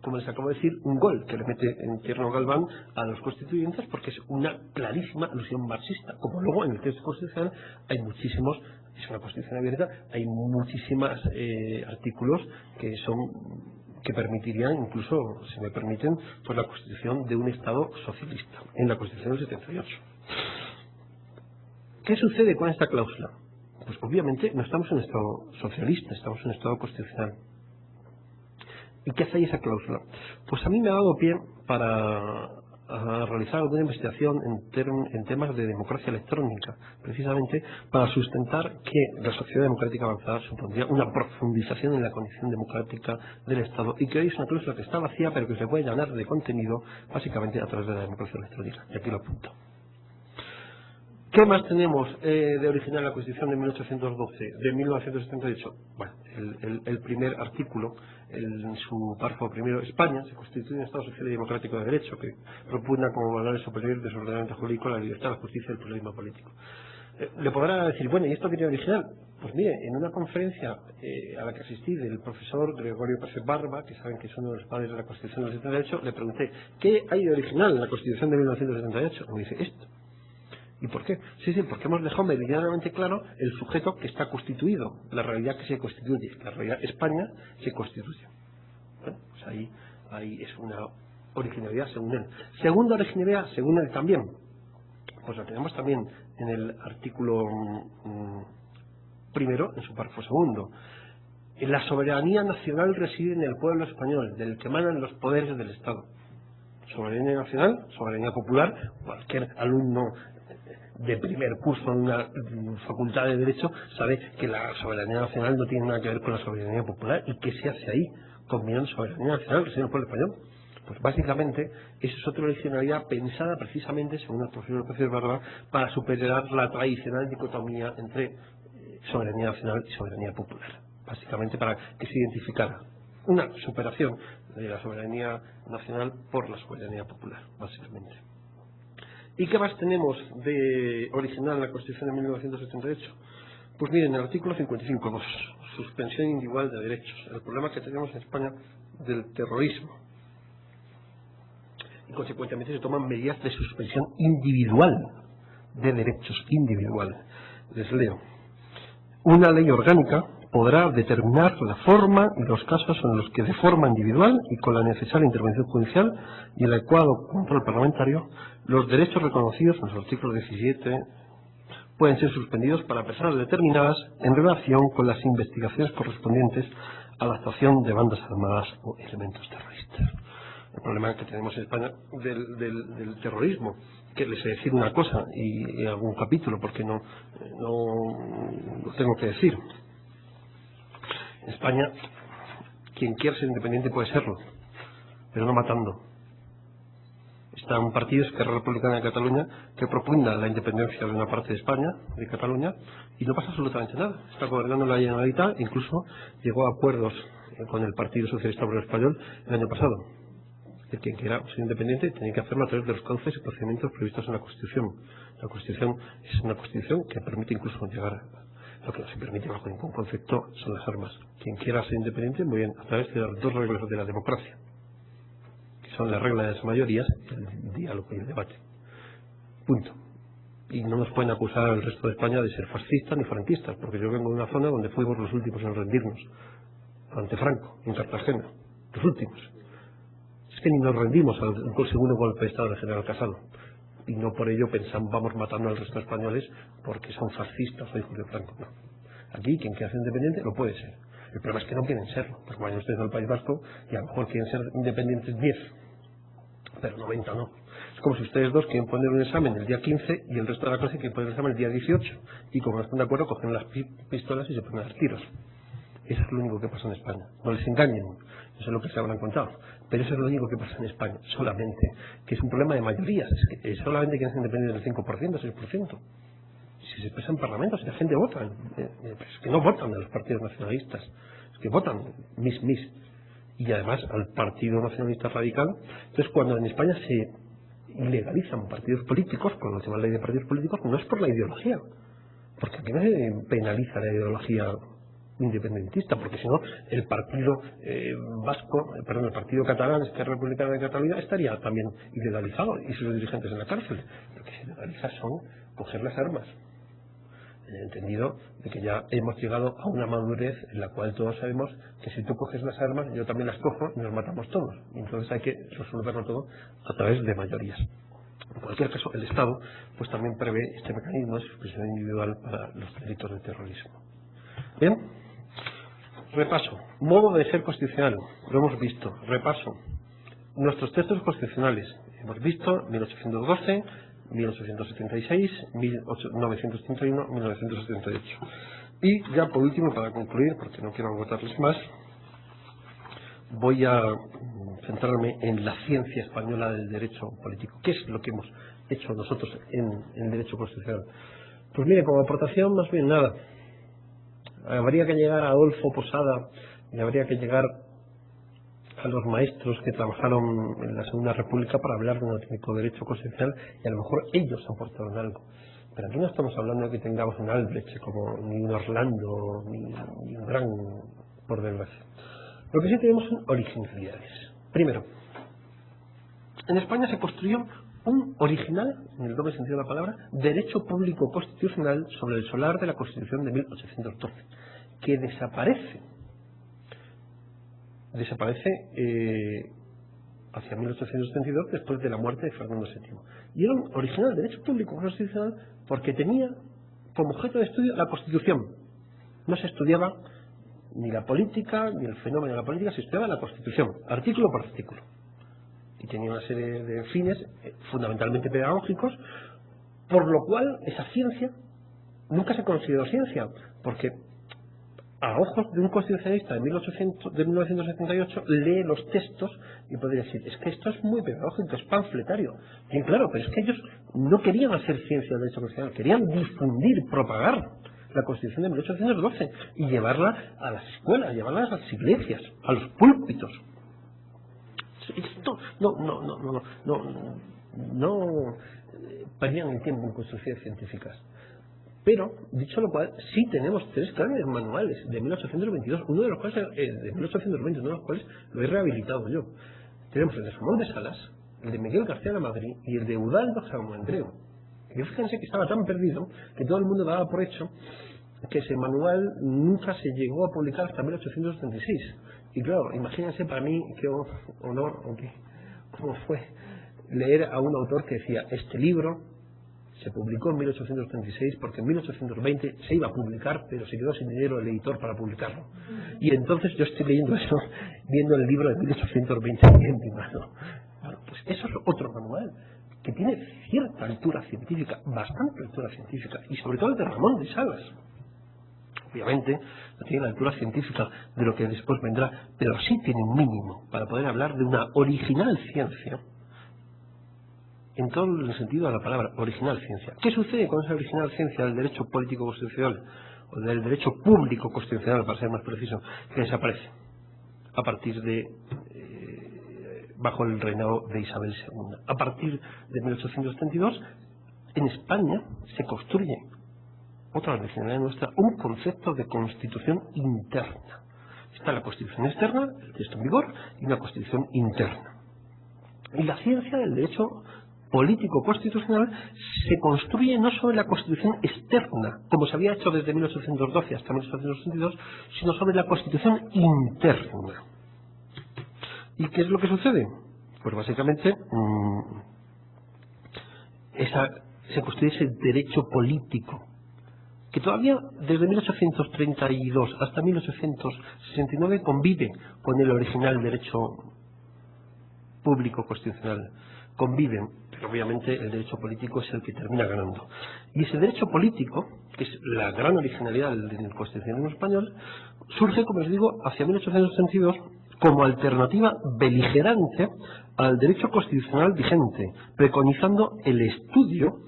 como les acabo de decir, un gol que le mete en Tierno Galván a los constituyentes, porque es una clarísima alusión marxista. Como luego en el texto constitucional hay muchísimos, es una constitución abierta, hay muchísimos artículos que permitirían, incluso, si me permiten, pues la constitución de un Estado socialista, en la Constitución del 78. ¿Qué sucede con esta cláusula? Pues obviamente no estamos en un Estado socialista, estamos en un Estado constitucional. ¿Y qué hace esa cláusula? Pues a mí me ha dado pie para a realizar alguna investigación en temas de democracia electrónica, precisamente para sustentar que la sociedad democrática avanzada supondría una profundización en la condición democrática del Estado y que hoy es una cláusula que está vacía pero que se puede llenar de contenido básicamente a través de la democracia electrónica. Y aquí lo apunto. ¿Qué más tenemos de original la Constitución de 1978? Bueno, el primer artículo, en su párrafo primero, España se constituye un Estado social y democrático de derecho que propugna como valores superiores de su ordenamiento jurídico la libertad, la justicia y el pluralismo político. Le podrá decir, bueno, ¿y esto tiene original? Pues mire, en una conferencia a la que asistí del profesor Gregorio Pérez Barba, que saben que es uno de los padres de la Constitución del 78, le pregunté, ¿qué hay de original en la Constitución de 1978? Me dice, esto. ¿Y por qué? Sí, porque hemos dejado meridianamente claro el sujeto que está constituido, la realidad que se constituye, la realidad España se constituye. Bueno, pues ahí es una originalidad según él. Segunda originalidad, según él también, pues la tenemos también en el artículo primero, en su párrafo segundo. La soberanía nacional reside en el pueblo español, del que emanan los poderes del Estado. Soberanía nacional, soberanía popular, cualquier alumno de primer curso en una facultad de Derecho sabe que la soberanía nacional no tiene nada que ver con la soberanía popular y que se hace ahí, combinando soberanía nacional que es el pueblo español. Pues básicamente eso es otra originalidad pensada precisamente, según el profesor Pérez Barba, para superar la tradicional dicotomía entre soberanía nacional y soberanía popular. Básicamente para que se identificara una superación de la soberanía nacional por la soberanía popular, básicamente. ¿Y qué más tenemos de original en la Constitución de 1978? Pues miren, en el artículo 55.2, suspensión individual de derechos, el problema que tenemos en España del terrorismo. Y consecuentemente se toman medidas de suspensión individual de derechos, individual. Les leo. Una ley orgánica podrá determinar la forma y los casos en los que de forma individual y con la necesaria intervención judicial y el adecuado control parlamentario los derechos reconocidos en los artículos 17 pueden ser suspendidos para personas determinadas en relación con las investigaciones correspondientes a la actuación de bandas armadas o elementos terroristas. El problema que tenemos en España del terrorismo, que les he decir una cosa y algún capítulo porque no lo tengo que decir. En España, quien quiera ser independiente puede serlo, pero no matando. Está un partido, Esquerra Republicana de Cataluña, que propugna la independencia de una parte de España, de Cataluña, y no pasa absolutamente nada. Está gobernando la Generalitat, incluso llegó a acuerdos con el Partido Socialista Obrero Español el año pasado. El quien quiera ser independiente tiene que hacerlo a través de los cauces y procedimientos previstos en la Constitución. La Constitución es una Constitución que permite incluso llegar a... Lo que no se permite bajo ningún concepto son las armas. Quien quiera ser independiente, muy bien, a través de las dos reglas de la democracia, que son la regla de las mayorías y el diálogo y el debate. Punto. Y no nos pueden acusar al resto de España de ser fascistas ni franquistas, porque yo vengo de una zona donde fuimos los últimos en rendirnos ante Franco, en Cartagena. Los últimos. Es que ni nos rendimos al segundo golpe de Estado del general Casado. Y no por ello pensamos vamos matando al resto de españoles porque son fascistas o hijos de Franco. No. Aquí quien quiera ser independiente lo puede ser. El problema es que no quieren serlo. Pues vayan ustedes al País Vasco y a lo mejor quieren ser independientes 10, pero 90 no. Es como si ustedes dos quieren poner un examen el día 15 y el resto de la clase quieren poner el examen el día 18. Y como no están de acuerdo, cogen las pistolas y se ponen a dar tiros. Eso es lo único que pasa en España. No les engañen. Eso es lo que se habrán contado. Pero eso es lo único que pasa en España. Solamente. Que es un problema de mayorías. Es que solamente quieren ser independientes del 5%, 6%. Si se expresa en parlamento, si la gente vota. Es que no votan a los partidos nacionalistas. Es que votan mis. Y además al Partido Nacionalista Radical. Entonces, cuando en España se ilegalizan partidos políticos, con la última ley de partidos políticos, no es por la ideología. Porque aquí no se penaliza la ideología independentista, porque si no el partido el partido catalán, Esquerra Republicana de Cataluña, estaría también ilegalizado y sus dirigentes en la cárcel. Lo que se ilegaliza son coger las armas, en el entendido de que ya hemos llegado a una madurez en la cual todos sabemos que si tú coges las armas, yo también las cojo y nos matamos todos. Y entonces hay que resolverlo todo a través de mayorías. En cualquier caso, el Estado pues también prevé este mecanismo de suspensión individual para los delitos de terrorismo. Bien. Repaso. Modo de ser constitucional. Lo hemos visto. Repaso. Nuestros textos constitucionales. hemos visto 1812, 1876, 1931, 1978. Y ya por último, para concluir, porque no quiero agotarles más, voy a centrarme en la ciencia española del derecho político. ¿Qué es lo que hemos hecho nosotros en el derecho constitucional? Pues mire, como aportación más bien nada. Habría que llegar a Adolfo Posada y habría que llegar a los maestros que trabajaron en la Segunda República para hablar de un auténtico derecho constitucional, y a lo mejor ellos aportaron algo. Pero aquí no estamos hablando de que tengamos un Albrecht, como ni un Orlando, ni un gran, por desgracia. Lo que sí tenemos son originalidades. Primero, en España se construyó un original, en el doble sentido de la palabra, derecho público constitucional sobre el solar de la Constitución de 1812, que desaparece hacia 1872 después de la muerte de Fernando VII. Y era un original derecho público constitucional porque tenía como objeto de estudio la Constitución. No se estudiaba ni la política, ni el fenómeno de la política, se estudiaba la Constitución, artículo por artículo. Y tenía una serie de fines fundamentalmente pedagógicos, por lo cual esa ciencia nunca se consideró ciencia, porque a ojos de un constitucionalista de 1978 lee los textos y podría decir, es que esto es muy pedagógico, es panfletario. Y claro, pero es que ellos no querían hacer ciencia del derecho constitucional, querían difundir, propagar la Constitución de 1812 y llevarla a las escuelas, llevarla a las iglesias, a los púlpitos. Esto no perdían el tiempo en construcciones científicas. Pero, dicho lo cual, sí tenemos 3 grandes manuales de 1822, uno de los cuales de 1820, uno de los cuales lo he rehabilitado yo. Tenemos el de Ramón de Salas, el de Miguel García de Madrid y el de Udaldo Salmoendreu. Y fíjense que estaba tan perdido que todo el mundo daba por hecho que ese manual nunca se llegó a publicar hasta 1876. Y claro, imagínense para mí qué honor, o qué, cómo fue leer a un autor que decía, este libro se publicó en 1836 porque en 1820 se iba a publicar, pero se quedó sin dinero el editor para publicarlo. Y entonces yo estoy leyendo eso, viendo el libro de 1820 en mi mano. Bueno, pues eso es otro manual que tiene cierta altura científica, bastante altura científica, y sobre todo el de Ramón de Salas. Obviamente no tiene la altura científica de lo que después vendrá, pero sí tiene un mínimo para poder hablar de una original ciencia, en todo el sentido de la palabra original ciencia. ¿Qué sucede con esa original ciencia del derecho político constitucional, o del derecho público constitucional, para ser más preciso? Que desaparece a partir de bajo el reinado de Isabel II. A partir de 1832, en España se construye, otra originalidad nuestra, un concepto de constitución interna. Está la constitución externa, el texto en vigor, y una constitución interna. Y la ciencia del derecho político constitucional se construye no sobre la constitución externa, como se había hecho desde 1812 hasta 1862, sino sobre la constitución interna. ¿Y qué es lo que sucede? Pues básicamente se construye ese derecho político, que todavía desde 1832 hasta 1869 convive con el original derecho público constitucional. Conviven, pero obviamente el derecho político es el que termina ganando. Y ese derecho político, que es la gran originalidad del constitucionalismo español, surge, como les digo, hacia 1862 como alternativa beligerante al derecho constitucional vigente, preconizando el estudio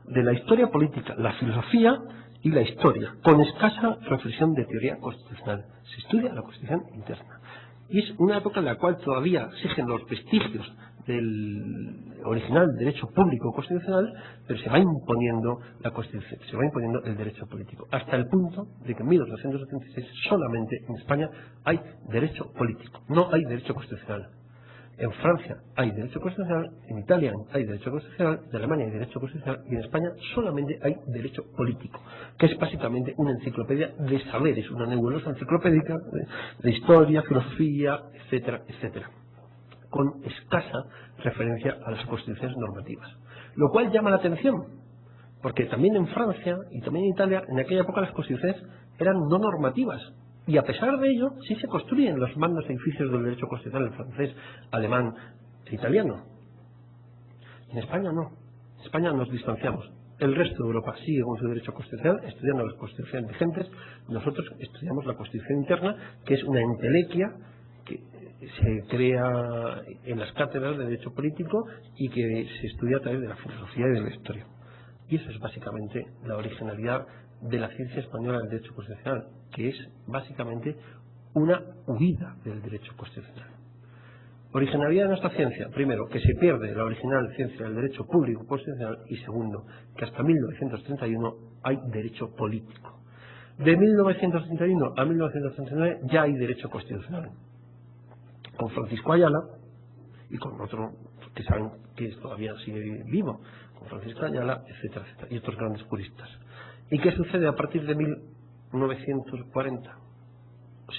de la historia política, la filosofía y la historia, con escasa reflexión de teoría constitucional. Se estudia la Constitución interna. Y es una época en la cual todavía exigen los vestigios del original derecho público constitucional, pero se va imponiendo la Constitución, se va imponiendo el derecho político, hasta el punto de que en 1876 solamente en España hay derecho político, no hay derecho constitucional. En Francia hay derecho constitucional, en Italia hay derecho constitucional, en Alemania hay derecho constitucional, y en España solamente hay derecho político, que es básicamente una enciclopedia de saberes, una nebulosa enciclopédica de historia, filosofía, etcétera, etcétera, con escasa referencia a las constituciones normativas. Lo cual llama la atención, porque también en Francia y también en Italia, en aquella época las constituciones eran no normativas. Y a pesar de ello, sí se construyen los magnos edificios del derecho constitucional, el francés, alemán e italiano. En España no. En España nos distanciamos. El resto de Europa sigue con su derecho constitucional, estudiando las constituciones vigentes. Nosotros estudiamos la Constitución interna, que es una entelequia que se crea en las cátedras de Derecho Político y que se estudia a través de la filosofía y de la historia. Y eso es básicamente la originalidad de la ciencia española del derecho constitucional, que es básicamente una huida del derecho constitucional. Originalidad de nuestra ciencia, primero, que se pierde la original ciencia del derecho público constitucional, y segundo, que hasta 1931 hay derecho político. De 1931 a 1939 ya hay derecho constitucional. Con Francisco Ayala y con otro que saben que todavía sigue vivo, con Francisco Ayala, etcétera, etcétera, y otros grandes juristas. ¿Y qué sucede a partir de 1940?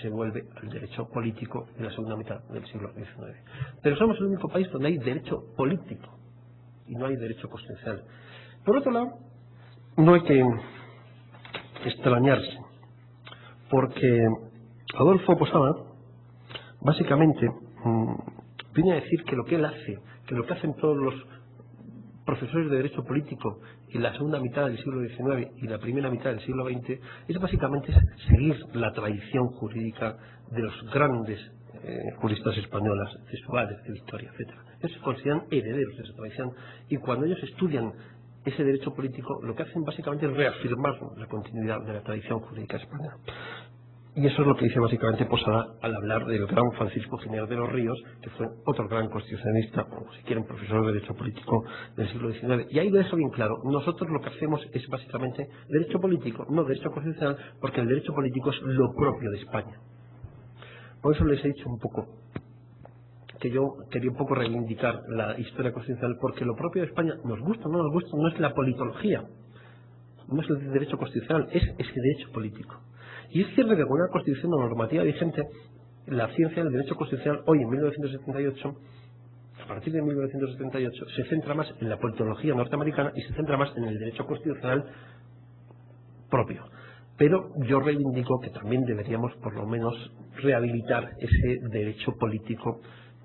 Se vuelve al derecho político en la segunda mitad del siglo XIX. Pero somos el único país donde hay derecho político y no hay derecho constitucional. Por otro lado, no hay que extrañarse, porque Adolfo Posada básicamente viene a decir que lo que él hace, que lo que hacen todos los profesores de derecho político en la segunda mitad del siglo XIX y la primera mitad del siglo XX, es básicamente seguir la tradición jurídica de los grandes juristas españolas, de Suárez, de Victoria, etcétera. Ellos se consideran herederos de esa tradición, y cuando ellos estudian ese derecho político, lo que hacen básicamente es reafirmar la continuidad de la tradición jurídica española. Y eso es lo que dice básicamente Posada al hablar del gran Francisco Giner de los Ríos, que fue otro gran constitucionalista, o si quieren profesor de derecho político del siglo XIX. Y ahí lo dejo bien claro: nosotros lo que hacemos es básicamente derecho político, no derecho constitucional, porque el derecho político es lo propio de España. Por eso les he dicho un poco que yo quería un poco reivindicar la historia constitucional, porque lo propio de España, nos gusta o no nos gusta, no es la politología, no es el derecho constitucional, es el derecho político. Y es cierto que con una constitución o normativa vigente, la ciencia del derecho constitucional hoy en 1978, a partir de 1978, se centra más en la politología norteamericana y se centra más en el derecho constitucional propio. Pero yo reivindico que también deberíamos por lo menos rehabilitar ese derecho político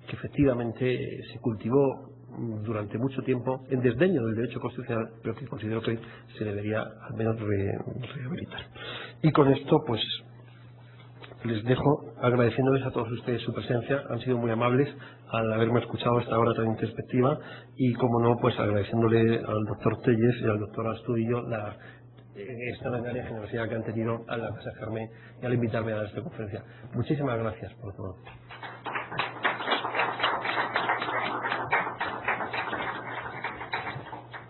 que efectivamente se cultivó durante mucho tiempo en desdeño del derecho constitucional, pero que considero que se debería al menos rehabilitar. Y con esto pues les dejo agradeciéndoles a todos ustedes su presencia. Han sido muy amables al haberme escuchado a esta hora tan introspectiva, y como no, pues agradeciéndole al doctor Tellez y al doctor Astudillo la extraordinaria generosidad que han tenido al aconsejarme y al invitarme a dar esta conferencia. Muchísimas gracias por todo.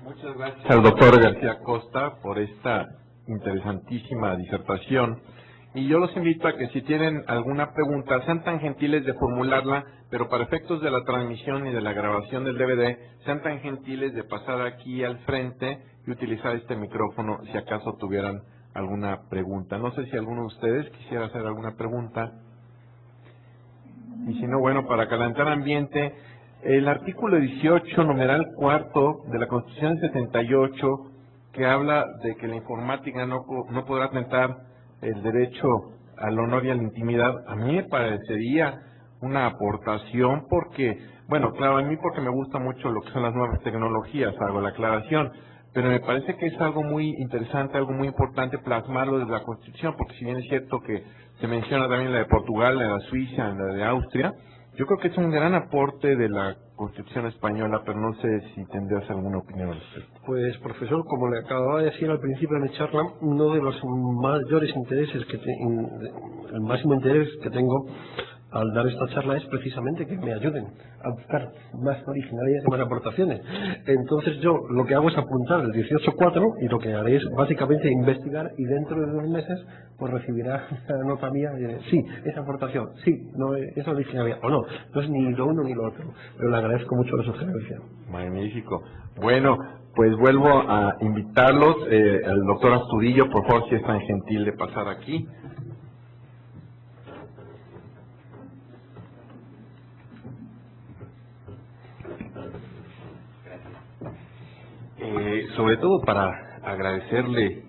Muchas gracias al doctor García Costa por esta interesantísima disertación. Y yo los invito a que si tienen alguna pregunta, sean tan gentiles de formularla, pero para efectos de la transmisión y de la grabación del DVD, sean tan gentiles de pasar aquí al frente y utilizar este micrófono si acaso tuvieran alguna pregunta. No sé si alguno de ustedes quisiera hacer alguna pregunta. Y si no, bueno, para calentar ambiente, el artículo 18, numeral 4 de la Constitución del 78, que habla de que la informática no podrá atentar el derecho al honor y a la intimidad, a mí me parecería una aportación, porque, bueno, claro, a mí porque me gusta mucho lo que son las nuevas tecnologías, hago la aclaración, pero me parece que es algo muy interesante, algo muy importante plasmarlo desde la Constitución, porque si bien es cierto que se menciona también la de Portugal, la de Suiza, la de Austria, yo creo que es un gran aporte de la Constitución española, pero no sé si tendrías alguna opinión al respecto. Pues, profesor, como le acababa de decir al principio de mi charla, uno de los mayores intereses, el máximo interés que tengo al dar esta charla es precisamente que me ayuden a buscar más originalidades y más aportaciones. Entonces yo lo que hago es apuntar el 18.4 y lo que haré es básicamente investigar, y dentro de 2 meses pues recibirá la nota mía de sí, esa aportación, sí, no es originalidad, o no es ni lo uno ni lo otro, pero le agradezco mucho la sugerencia. Magnífico. Bueno, pues vuelvo a invitarlos, al doctor Astudillo, por favor, si es tan gentil de pasar aquí. Sobre todo para agradecerle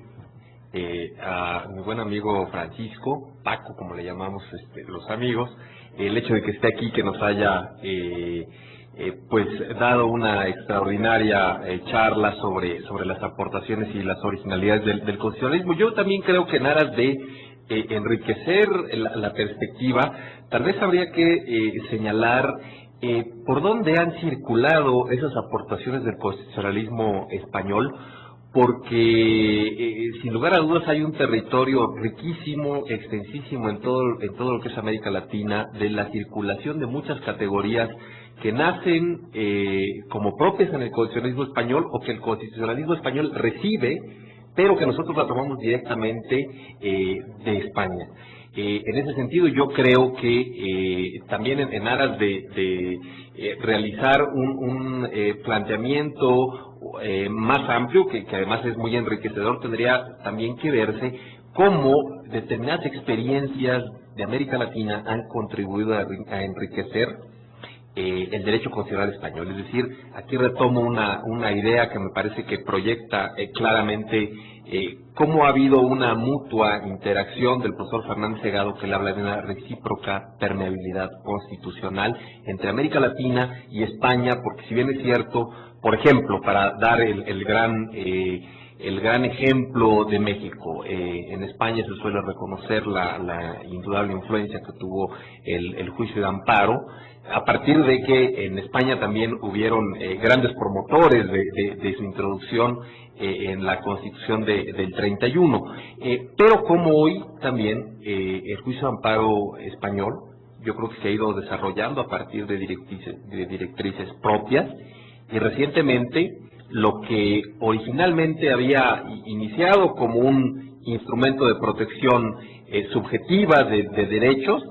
a mi buen amigo Francisco, Paco, como le llamamos los amigos, el hecho de que esté aquí, que nos haya pues dado una extraordinaria charla sobre las aportaciones y las originalidades del constitucionalismo. Yo también creo que en aras de enriquecer la perspectiva, tal vez habría que señalar por dónde han circulado esas aportaciones del constitucionalismo español, porque sin lugar a dudas hay un territorio riquísimo, extensísimo en todo lo que es América Latina, de la circulación de muchas categorías que nacen como propias en el constitucionalismo español o que el constitucionalismo español recibe, pero que nosotros la tomamos directamente de España. En ese sentido, yo creo que también en aras de realizar un planteamiento más amplio, que además es muy enriquecedor, tendría también que verse cómo determinadas experiencias de América Latina han contribuido a enriquecer el derecho constitucional español. Es decir, aquí retomo una idea que me parece que proyecta claramente cómo ha habido una mutua interacción del profesor Fernández Segado, que le habla de una recíproca permeabilidad constitucional entre América Latina y España, porque si bien es cierto, por ejemplo, para dar el gran ejemplo de México, en España se suele reconocer la indudable influencia que tuvo el juicio de amparo, a partir de que en España también hubieron grandes promotores de su introducción en la Constitución del 31. Pero como hoy también el juicio de amparo español, yo creo que se ha ido desarrollando a partir de directrices propias, y recientemente lo que originalmente había iniciado como un instrumento de protección subjetiva de derechos,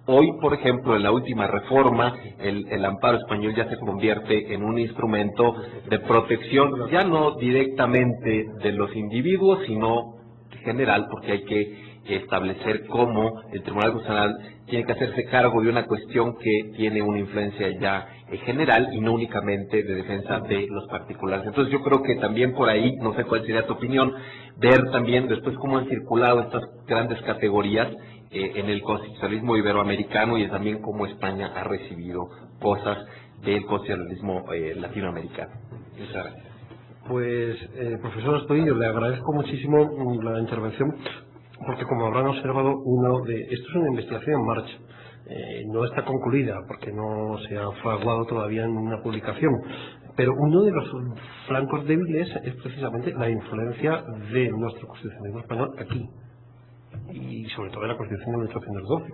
hoy, por ejemplo, en la última reforma, el amparo español ya se convierte en un instrumento de protección, ya no directamente de los individuos, sino general, porque hay que establecer cómo el Tribunal Constitucional tiene que hacerse cargo de una cuestión que tiene una influencia ya general y no únicamente de defensa de los particulares. Entonces yo creo que también por ahí, no sé cuál sería tu opinión, ver también después cómo han circulado estas grandes categorías en el constitucionalismo iberoamericano, y también cómo España ha recibido cosas del constitucionalismo latinoamericano. Muchas gracias. Pues, profesor Astudillo, le agradezco muchísimo la intervención, porque como habrán observado, esto es una investigación en marcha. No está concluida porque no se ha fraguado todavía en una publicación, pero uno de los flancos débiles es precisamente la influencia de nuestro constitucionalismo español aquí, y sobre todo de la Constitución de 1812,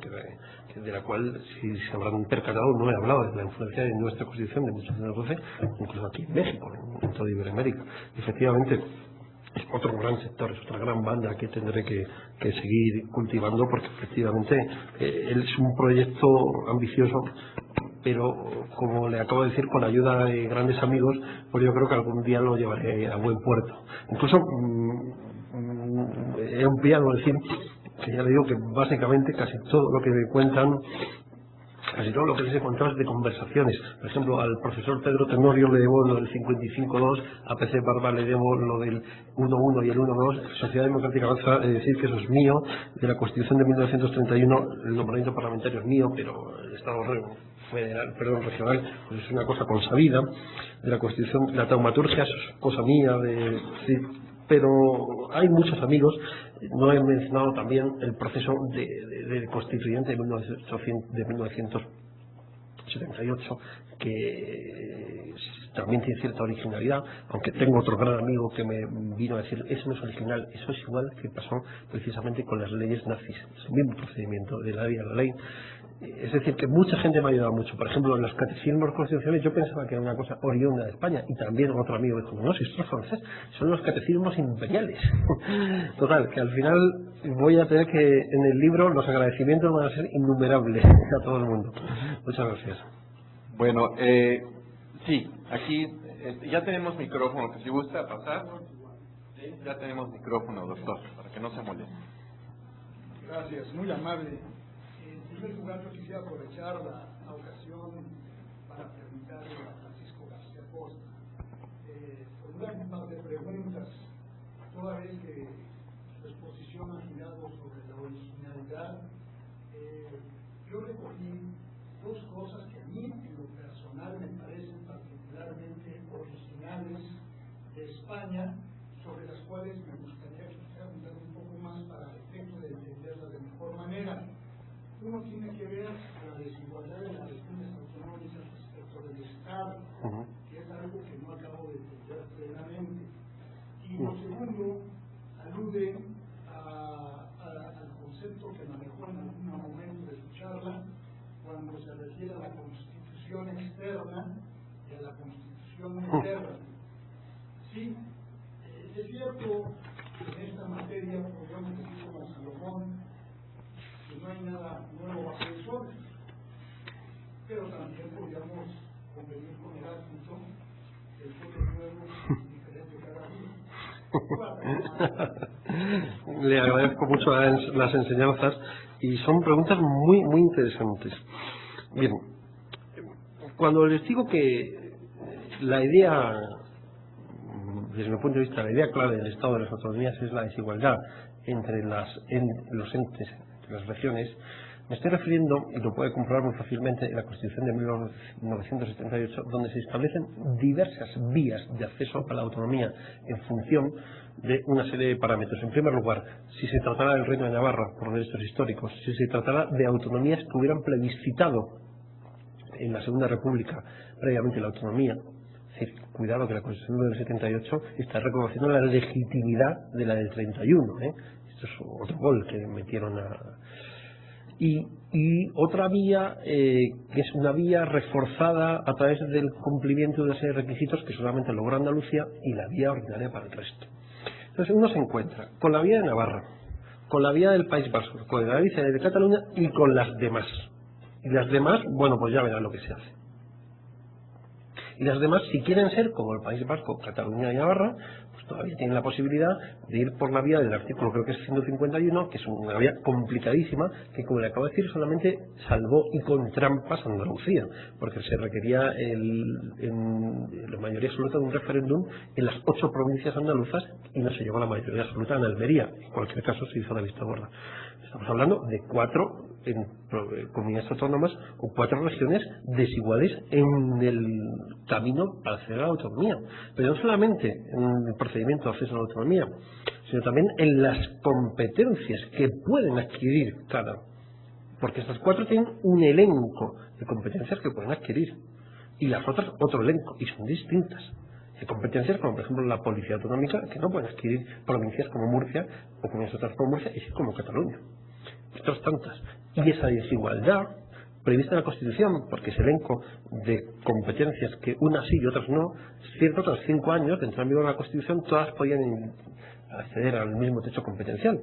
de la cual, si se habrán percatado, no he hablado de la influencia de nuestra Constitución de 1812, incluso aquí en México, en toda Iberoamérica. Efectivamente, es otro gran sector, es otra gran banda que tendré que seguir cultivando, porque efectivamente es un proyecto ambicioso, pero como le acabo de decir, con la ayuda de grandes amigos, pues yo creo que algún día lo llevaré a buen puerto. Incluso he ampliado decir que ya le digo que básicamente casi todo lo que me cuentan, casi todo lo que les he contado es de conversaciones. Por ejemplo, al profesor Pedro Tenorio le debo lo del 55.2, a PC Barba le debo lo del 1.1 y el 1.2, Sociedad Democrática Avanza, decir que eso es mío, de la Constitución de 1931, el nombramiento parlamentario es mío, pero el Estado regional, pues es una cosa consabida, de la Constitución, la taumaturgia es cosa mía, pero hay muchos amigos. No he mencionado también el proceso de constituyente de 1978, que también tiene cierta originalidad, aunque tengo otro gran amigo que me vino a decir, eso no es original, eso es igual que pasó precisamente con las leyes nazis, es el mismo procedimiento de la ley a la ley. Es decir, que mucha gente me ha ayudado mucho. Por ejemplo, en los catecismos constitucionales yo pensaba que era una cosa oriunda de España, y también otro amigo dijo, no, si esto es francés, son los catecismos imperiales. Total, que al final voy a tener que, en el libro, los agradecimientos van a ser innumerables a todo el mundo. Muchas gracias. Bueno, sí, aquí ya tenemos micrófono, que si gusta pasar, ¿sí? Ya tenemos micrófono, doctor, para que no se moleste. Gracias, muy amable. En primer lugar, yo quisiera aprovechar la ocasión para preguntarle a Francisco García Costa, formular un par de preguntas, toda vez que su exposición ha girado sobre la originalidad. Yo recogí dos cosas que a mí en lo personal me parecen particularmente originales de España, sobre las cuales me gustaría que usted abundara un poco más para el efecto de entenderlas de mejor manera. Uno tiene que ver la desigualdad de las regiones autonómicas respecto del Estado, que es algo que no acabo de entender plenamente. Y lo segundo alude al concepto que manejó en algún momento de su charla, cuando se refiere a la constitución externa y a la constitución interna. Sí, es cierto que en esta materia podríamos decir como Salomón que no hay nada nuevo bajo el sol, pero también podríamos convenir con Heráclito que el sol es nuevo y diferente cada día. Le agradezco mucho las enseñanzas y son preguntas muy, muy interesantes. Bien, cuando les digo que la idea, desde mi punto de vista, la idea clave del Estado de las autonomías es la desigualdad entre los entes, entre las regiones, me estoy refiriendo, y lo puede comprobar muy fácilmente, en la Constitución de 1978, donde se establecen diversas vías de acceso a la autonomía en función de una serie de parámetros. En primer lugar, si se tratara del Reino de Navarra por derechos históricos, si se tratara de autonomías que hubieran plebiscitado en la Segunda República previamente la autonomía. Es decir, cuidado que la Constitución del 78 está reconociendo la legitimidad de la del 31. Esto es otro gol que metieron a... Y otra vía, que es una vía reforzada a través del cumplimiento de una serie de requisitos que solamente logra Andalucía, y la vía ordinaria para el resto. Entonces uno se encuentra con la vía de Navarra, con la vía del País Vasco, con la vía de Cataluña y con las demás. Y las demás, bueno, pues ya verán lo que se hace. Y las demás, si quieren ser como el País Vasco, Cataluña y Navarra, pues todavía tienen la posibilidad de ir por la vía del artículo, creo que es 151, que es una vía complicadísima, que, como le acabo de decir, solamente salvó y con trampas Andalucía, porque se requería la mayoría absoluta de un referéndum en las 8 provincias andaluzas y no se llegó a la mayoría absoluta en Almería. En cualquier caso se hizo la vista gorda. Estamos hablando de 4 comunidades autónomas o 4 regiones desiguales en el camino para acceder a la autonomía, pero no solamente en el procedimiento de acceso a la autonomía, sino también en las competencias que pueden adquirir cada, porque estas 4 tienen un elenco de competencias que pueden adquirir y las otras otro elenco, y son distintas. Hay competencias como, por ejemplo, la policía autonómica, que no pueden adquirir provincias como Murcia o comunidades autónomas como Murcia, y sí como Cataluña. Otras tantas. Y esa desigualdad prevista en la Constitución, porque ese elenco de competencias que unas sí y otras no, es cierto, otros 5 años de entrar en vigor la Constitución, todas podían acceder al mismo techo competencial.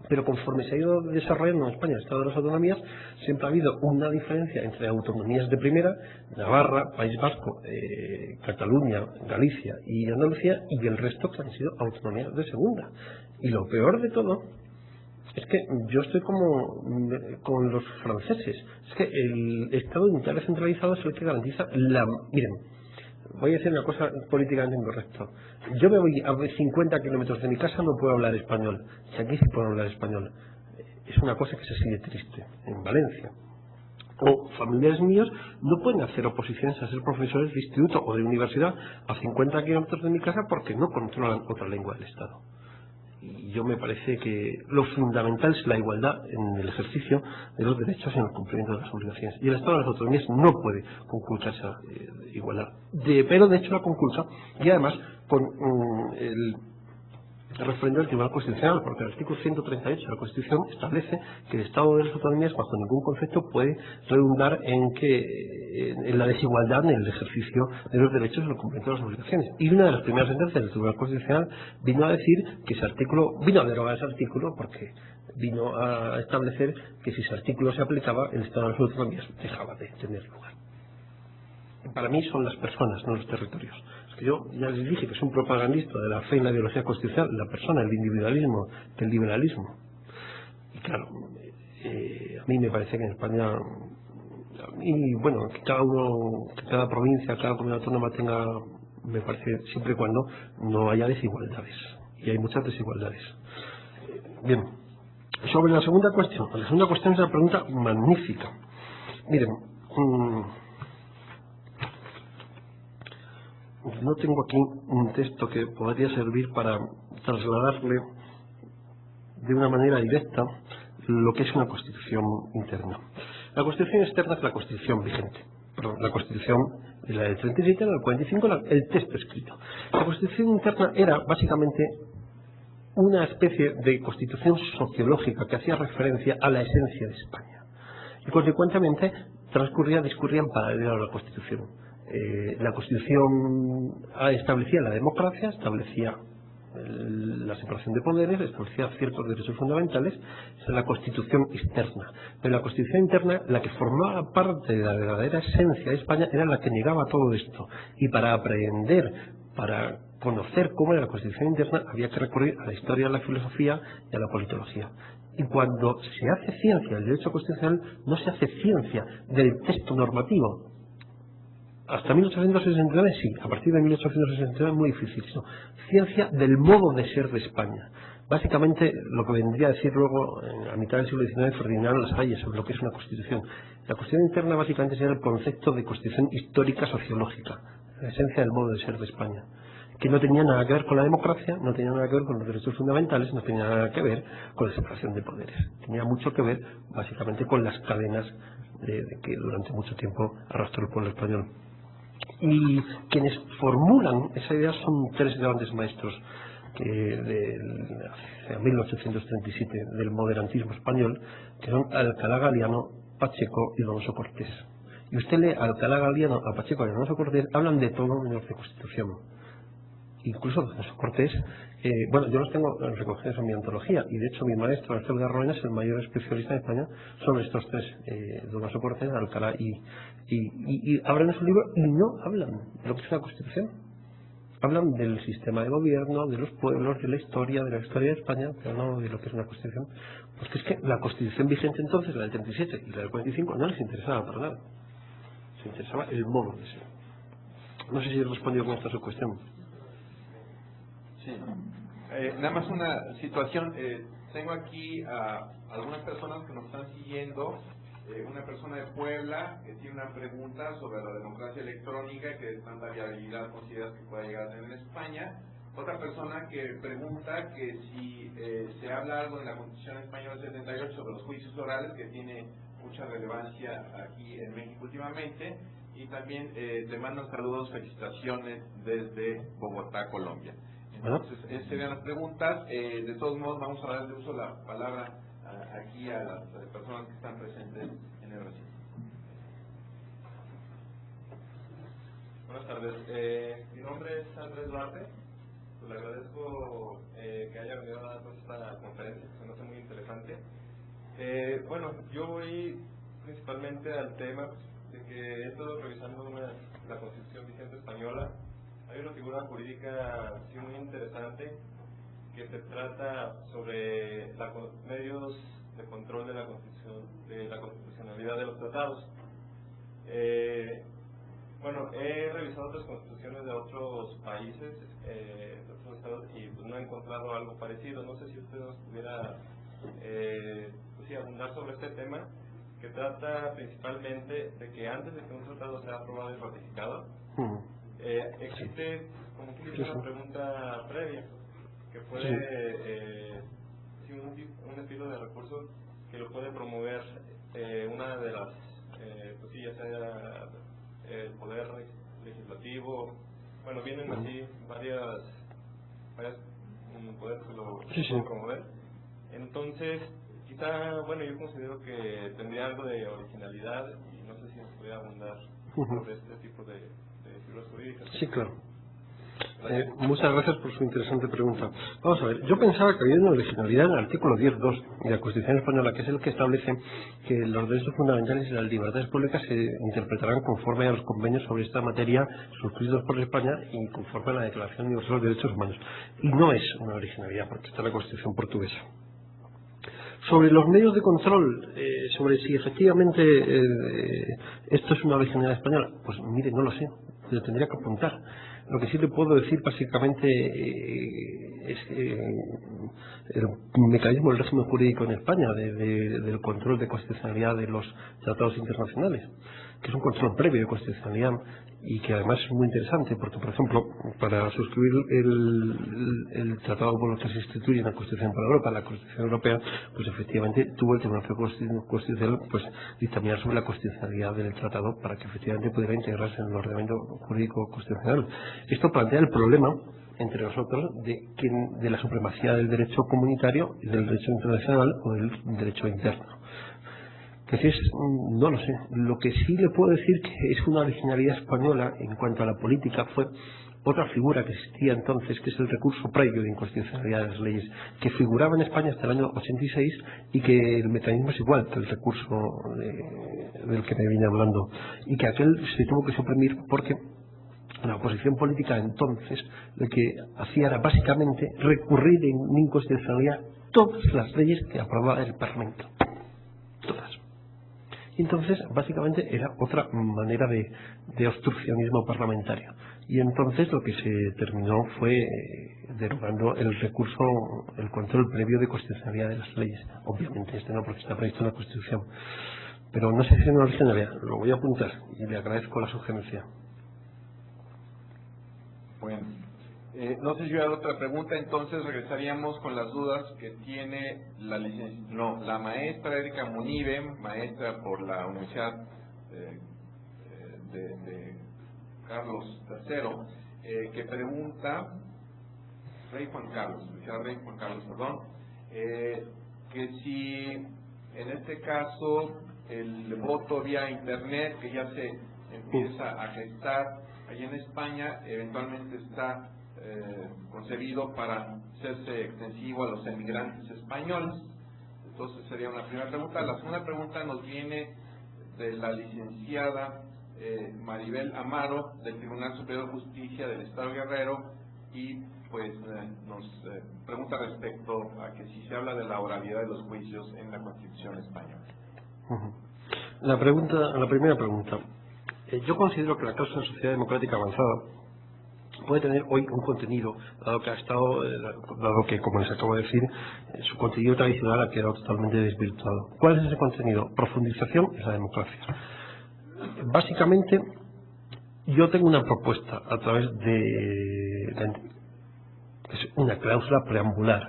Pero conforme se ha ido desarrollando en España el Estado de las Autonomías, siempre ha habido una diferencia entre autonomías de primera, Navarra, País Vasco, Cataluña, Galicia y Andalucía, y el resto que han sido autonomías de segunda. Y lo peor de todo es que yo estoy como con los franceses. Es que el Estado unitario centralizado es el que garantiza la... Miren, voy a decir una cosa políticamente incorrecta. Yo me voy a 50 kilómetros de mi casa, no puedo hablar español. Si aquí sí puedo hablar español. Es una cosa que se sigue triste. En Valencia. O familiares míos no pueden hacer oposiciones a ser profesores de instituto o de universidad a 50 kilómetros de mi casa porque no controlan otra lengua del Estado. Y yo me parece que lo fundamental es la igualdad en el ejercicio de los derechos y en el cumplimiento de las obligaciones. Y el Estado de las Autonomías no puede conculcar esa igualdad. Pero de hecho la conculca, y además con el referendo del Tribunal Constitucional, porque el artículo 138 de la Constitución establece que el Estado de las Autonomías bajo ningún concepto puede redundar en la desigualdad en el ejercicio de los derechos y el cumplimiento de las obligaciones. Y una de las primeras sentencias del Tribunal Constitucional vino a decir que ese artículo, vino a derogar ese artículo porque vino a establecer que si ese artículo se aplicaba, el Estado de las Autonomías dejaba de tener lugar. Para mí son las personas, no los territorios. Es que yo ya les dije que soy un propagandista de la fe en la ideología constitucional, la persona, el individualismo, el liberalismo. Y claro, a mí me parece que en España, y bueno, que cada provincia, cada comunidad autónoma tenga, me parece, siempre y cuando no haya desigualdades. Y hay muchas desigualdades. Bien, sobre la segunda cuestión es una pregunta magnífica. Miren, No tengo aquí un texto que podría servir para trasladarle de una manera directa lo que es una constitución interna. La constitución externa es la constitución vigente, perdón, la constitución de la del 37, la del 45, el texto escrito. La constitución interna era básicamente una especie de constitución sociológica que hacía referencia a la esencia de España y consecuentemente discurría en paralelo a la constitución. La constitución establecía la democracia, establecía la separación de poderes, establecía ciertos derechos fundamentales. Esa es la constitución externa. Pero la constitución interna, la que formaba parte de la verdadera esencia de España, era la que negaba todo esto. Y para aprender, para conocer cómo era la constitución interna, había que recurrir a la historia, a la filosofía y a la politología. Y cuando se hace ciencia del derecho constitucional, no se hace ciencia del texto normativo. Hasta 1869 sí, a partir de 1869 es muy difícil. ¿No? Ciencia del modo de ser de España. Básicamente lo que vendría a decir luego, a mitad del siglo XIX, Ferdinand Lassalle sobre lo que es una constitución. La constitución interna básicamente sería el concepto de constitución histórica sociológica, la esencia del modo de ser de España, que no tenía nada que ver con la democracia, no tenía nada que ver con los derechos fundamentales, no tenía nada que ver con la separación de poderes. Tenía mucho que ver básicamente con las cadenas de que durante mucho tiempo arrastró el pueblo español. Y quienes formulan esa idea son tres grandes maestros de 1837 del moderantismo español, que son Alcalá Galiano, Pacheco y Donoso Cortés. Y usted lee a Alcalá Galiano, a Pacheco y a Donoso Cortés, hablan de todo menos de constitución. Incluso Donoso Cortés, bueno, yo los tengo recogidos en mi antología, y de hecho mi maestro Alfredo de Arroena es el mayor especialista en España sobre estos tres, Donoso Cortés, Alcalá y abren su libro y no hablan de lo que es la constitución. Hablan del sistema de gobierno, de los pueblos, de la historia de España, pero no de lo que es una constitución. Porque es que la constitución vigente entonces, la del 37 y la del 45, no les interesaba para nada. Les interesaba el modo de ser. No sé si he respondido con esta su cuestión. Sí. Nada más una situación. Tengo aquí a algunas personas que nos están siguiendo. Una persona de Puebla que tiene una pregunta sobre la democracia electrónica, que tanta viabilidad consideras que pueda llegar a tener en España. Otra persona que pregunta que si se habla algo en la Constitución española del 78 sobre los juicios orales, que tiene mucha relevancia aquí en México últimamente. Y también te mandan saludos, felicitaciones desde Bogotá, Colombia. Entonces, esas serían las preguntas. De todos modos, vamos a darle uso la palabra aquí a las personas que están presentes en el recinto. Buenas tardes. Mi nombre es Andrés Duarte. Pues le agradezco que haya venido a dar esta conferencia, se me hace muy interesante. Bueno, yo voy principalmente al tema de que he estado revisando la Constitución vigente española. Hay una figura jurídica sí, muy interesante que se trata sobre medios de control de la constitucionalidad de los tratados. Bueno, he revisado otras constituciones de otros países, de otros estados, y pues no he encontrado algo parecido. No sé si usted nos pudiera pues sí, abundar sobre este tema, que trata principalmente de que antes de que un tratado sea aprobado y ratificado, existe como que una pregunta previa que puede un estilo de recurso que lo puede promover una de las pues sí, ya sea el poder legislativo. Bueno, vienen así varias poderes que lo pueden promover. Entonces quizá, bueno, yo considero que tendría algo de originalidad y no sé si nos puede abundar sobre este tipo de figuras jurídicas. Sí, claro. Muchas gracias por su interesante pregunta. Vamos a ver, yo pensaba que había una originalidad en el artículo 10.2 de la Constitución española, que es el que establece que los derechos fundamentales y las libertades públicas se interpretarán conforme a los convenios sobre esta materia suscritos por España y conforme a la Declaración Universal de Derechos Humanos. Y no es una originalidad, porque está en la Constitución portuguesa. Sobre los medios de control, sobre si efectivamente esto es una originalidad española, pues mire, no lo sé, lo tendría que apuntar. Lo que sí le puedo decir básicamente el mecanismo del régimen jurídico en España del control de constitucionalidad de los tratados internacionales, que es un control previo de constitucionalidad y que además es muy interesante porque, por ejemplo, para suscribir el tratado por el que se instituye la Constitución para Europa, la Constitución Europea, pues efectivamente tuvo el Tribunal Constitucional pues dictaminar sobre la constitucionalidad del tratado para que efectivamente pudiera integrarse en el ordenamiento jurídico constitucional. Esto plantea el problema entre nosotros de la supremacía del derecho comunitario y del derecho internacional o del derecho interno. Entonces, no lo sé. Lo que sí le puedo decir que es una originalidad española en cuanto a la política fue otra figura que existía entonces, que es el recurso previo de inconstitucionalidad de las leyes, que figuraba en España hasta el año 86 y que el mecanismo es igual que el recurso del que me vine hablando, y que aquel se tuvo que suprimir porque la oposición política entonces lo que hacía era básicamente recurrir en inconstitucionalidad todas las leyes que aprobaba el Parlamento. Todas. Y entonces, básicamente, era otra manera de obstruccionismo parlamentario. Y entonces lo que se terminó fue derogando el recurso, el control previo de constitucionalidad de las leyes. Obviamente este no, porque está previsto en la Constitución. Pero no sé si es una originalidad, lo voy a apuntar y le agradezco la sugerencia. Bueno, no sé si hay otra pregunta, entonces regresaríamos con las dudas que tiene la maestra Erika Munive, maestra por la Universidad de Carlos III, que pregunta, Universidad Rey Juan Carlos, perdón, que si en este caso el voto vía internet, que ya se empieza a gestar allí en España, eventualmente está concebido para hacerse extensivo a los emigrantes españoles. Entonces sería una primera pregunta. La segunda pregunta nos viene de la licenciada Maribel Amaro del Tribunal Superior de Justicia del Estado de Guerrero, y pues nos pregunta respecto a que si se habla de la oralidad de los juicios en la Constitución española. La primera pregunta. Yo considero que la causa de sociedad democrática avanzada puede tener hoy un contenido, dado que, como les acabo de decir, su contenido tradicional ha quedado totalmente desvirtuado. ¿Cuál es ese contenido? Profundización en la democracia. Básicamente, yo tengo una propuesta a través es una cláusula preambular,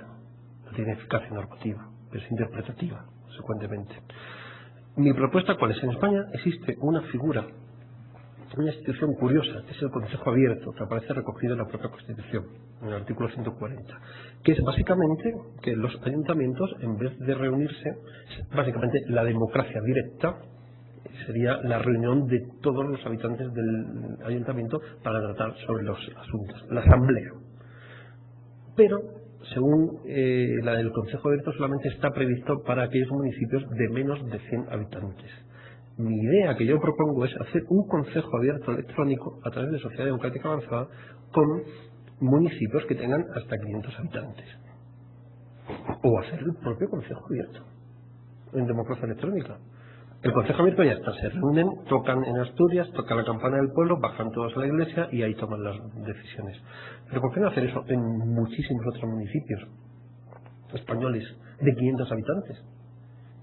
no tiene eficacia normativa, es interpretativa, consecuentemente. Mi propuesta, ¿cuál es? En España existe una figura, una institución curiosa, que es el Consejo Abierto, que aparece recogido en la propia Constitución, en el artículo 140, que es básicamente que los ayuntamientos, en vez de reunirse, básicamente la democracia directa sería la reunión de todos los habitantes del ayuntamiento para tratar sobre los asuntos, la asamblea. Pero, según la del Consejo Abierto, solamente está previsto para aquellos municipios de menos de 100 habitantes. Mi idea que yo propongo es hacer un Consejo Abierto electrónico a través de Sociedad Democrática Avanzada con municipios que tengan hasta 500 habitantes. O hacer el propio Consejo Abierto en democracia electrónica. El Consejo Abierto ya está, se reúnen, tocan en Asturias, tocan la campana del pueblo, bajan todos a la iglesia y ahí toman las decisiones. Pero ¿por qué no hacer eso en muchísimos otros municipios españoles de 500 habitantes?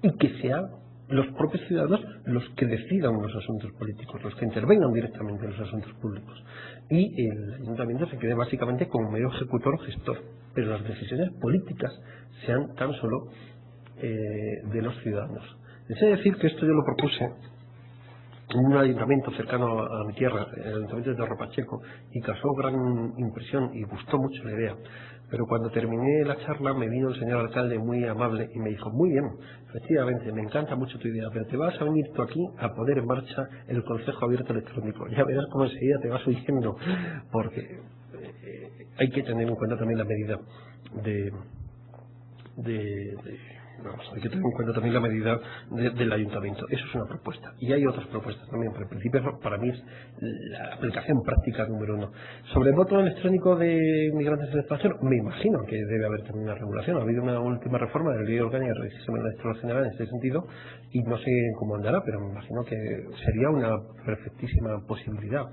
Y que sean los propios ciudadanos los que decidan los asuntos políticos, los que intervengan directamente en los asuntos públicos. Y el ayuntamiento se quede básicamente como medio ejecutor o gestor, pero las decisiones políticas sean tan solo de los ciudadanos. Deseo decir que esto yo lo propuse en un ayuntamiento cercano a mi tierra, el ayuntamiento de Torre Pacheco, y causó gran impresión y gustó mucho la idea. Pero cuando terminé la charla me vino el señor alcalde muy amable y me dijo: muy bien, efectivamente, me encanta mucho tu idea, pero te vas a venir tú aquí a poner en marcha el Consejo Abierto Electrónico. Ya verás cómo enseguida te vas huyendo, porque hay que tener en cuenta también la medida hay que tener en cuenta también la medida del ayuntamiento. Eso es una propuesta. Y hay otras propuestas también, pero en principio para mí es la aplicación práctica número 1. Sobre el voto electrónico de inmigrantes en el extranjero, me imagino que debe haber también una regulación. Ha habido una última reforma de la Ley Orgánica de Registro Electoral en este sentido y no sé cómo andará, pero me imagino que sería una perfectísima posibilidad.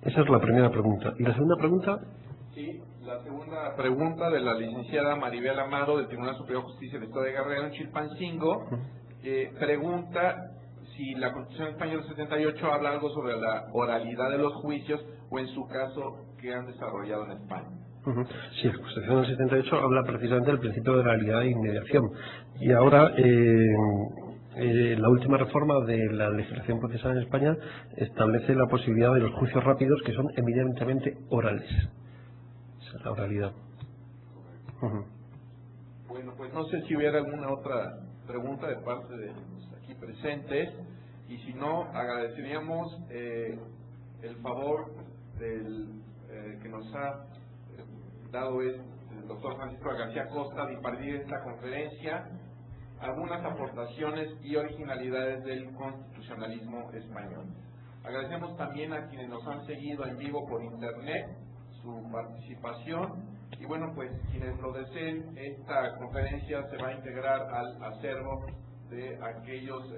Esa es la primera pregunta. ¿Y la segunda pregunta? Sí, la segunda pregunta de la licenciada Maribel Amaro del Tribunal Superior de Justicia del Estado de Guerrero en Chilpancingo. Pregunta si la Constitución Española del 78 habla algo sobre la oralidad de los juicios o en su caso que han desarrollado en España. Sí, la Constitución del 78 habla precisamente del principio de oralidad e inmediación. Y ahora, la última reforma de la legislación procesal en España establece la posibilidad de los juicios rápidos que son eminentemente orales. Esa es la oralidad. Bueno, pues no sé si hubiera alguna otra pregunta de parte de los aquí presentes, y si no, agradeceríamos el favor que nos ha dado el doctor Francisco García Costa de impartir esta conferencia, algunas aportaciones y originalidades del constitucionalismo español. Agradecemos también a quienes nos han seguido en vivo por internet su participación, y bueno, pues quienes lo deseen, esta conferencia se va a integrar al acervo de aquellos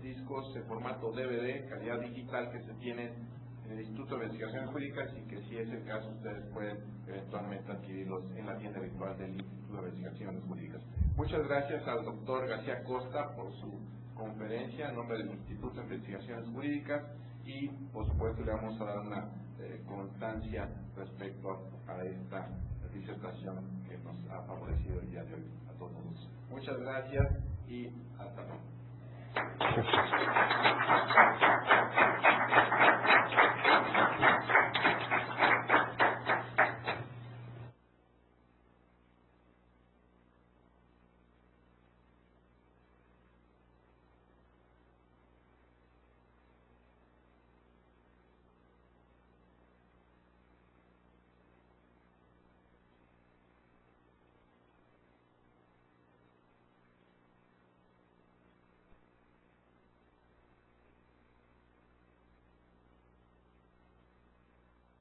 discos en formato DVD, calidad digital, que se tienen en el Instituto de Investigaciones Jurídicas, y que si es el caso ustedes pueden eventualmente adquirirlos en la tienda virtual del Instituto de Investigaciones Jurídicas. Muchas gracias al doctor García Costa por su conferencia en nombre del Instituto de Investigaciones Jurídicas, y por supuesto le vamos a dar una constancia respecto a esta disertación que nos ha favorecido el día de hoy a todos. Muchas gracias y hasta luego.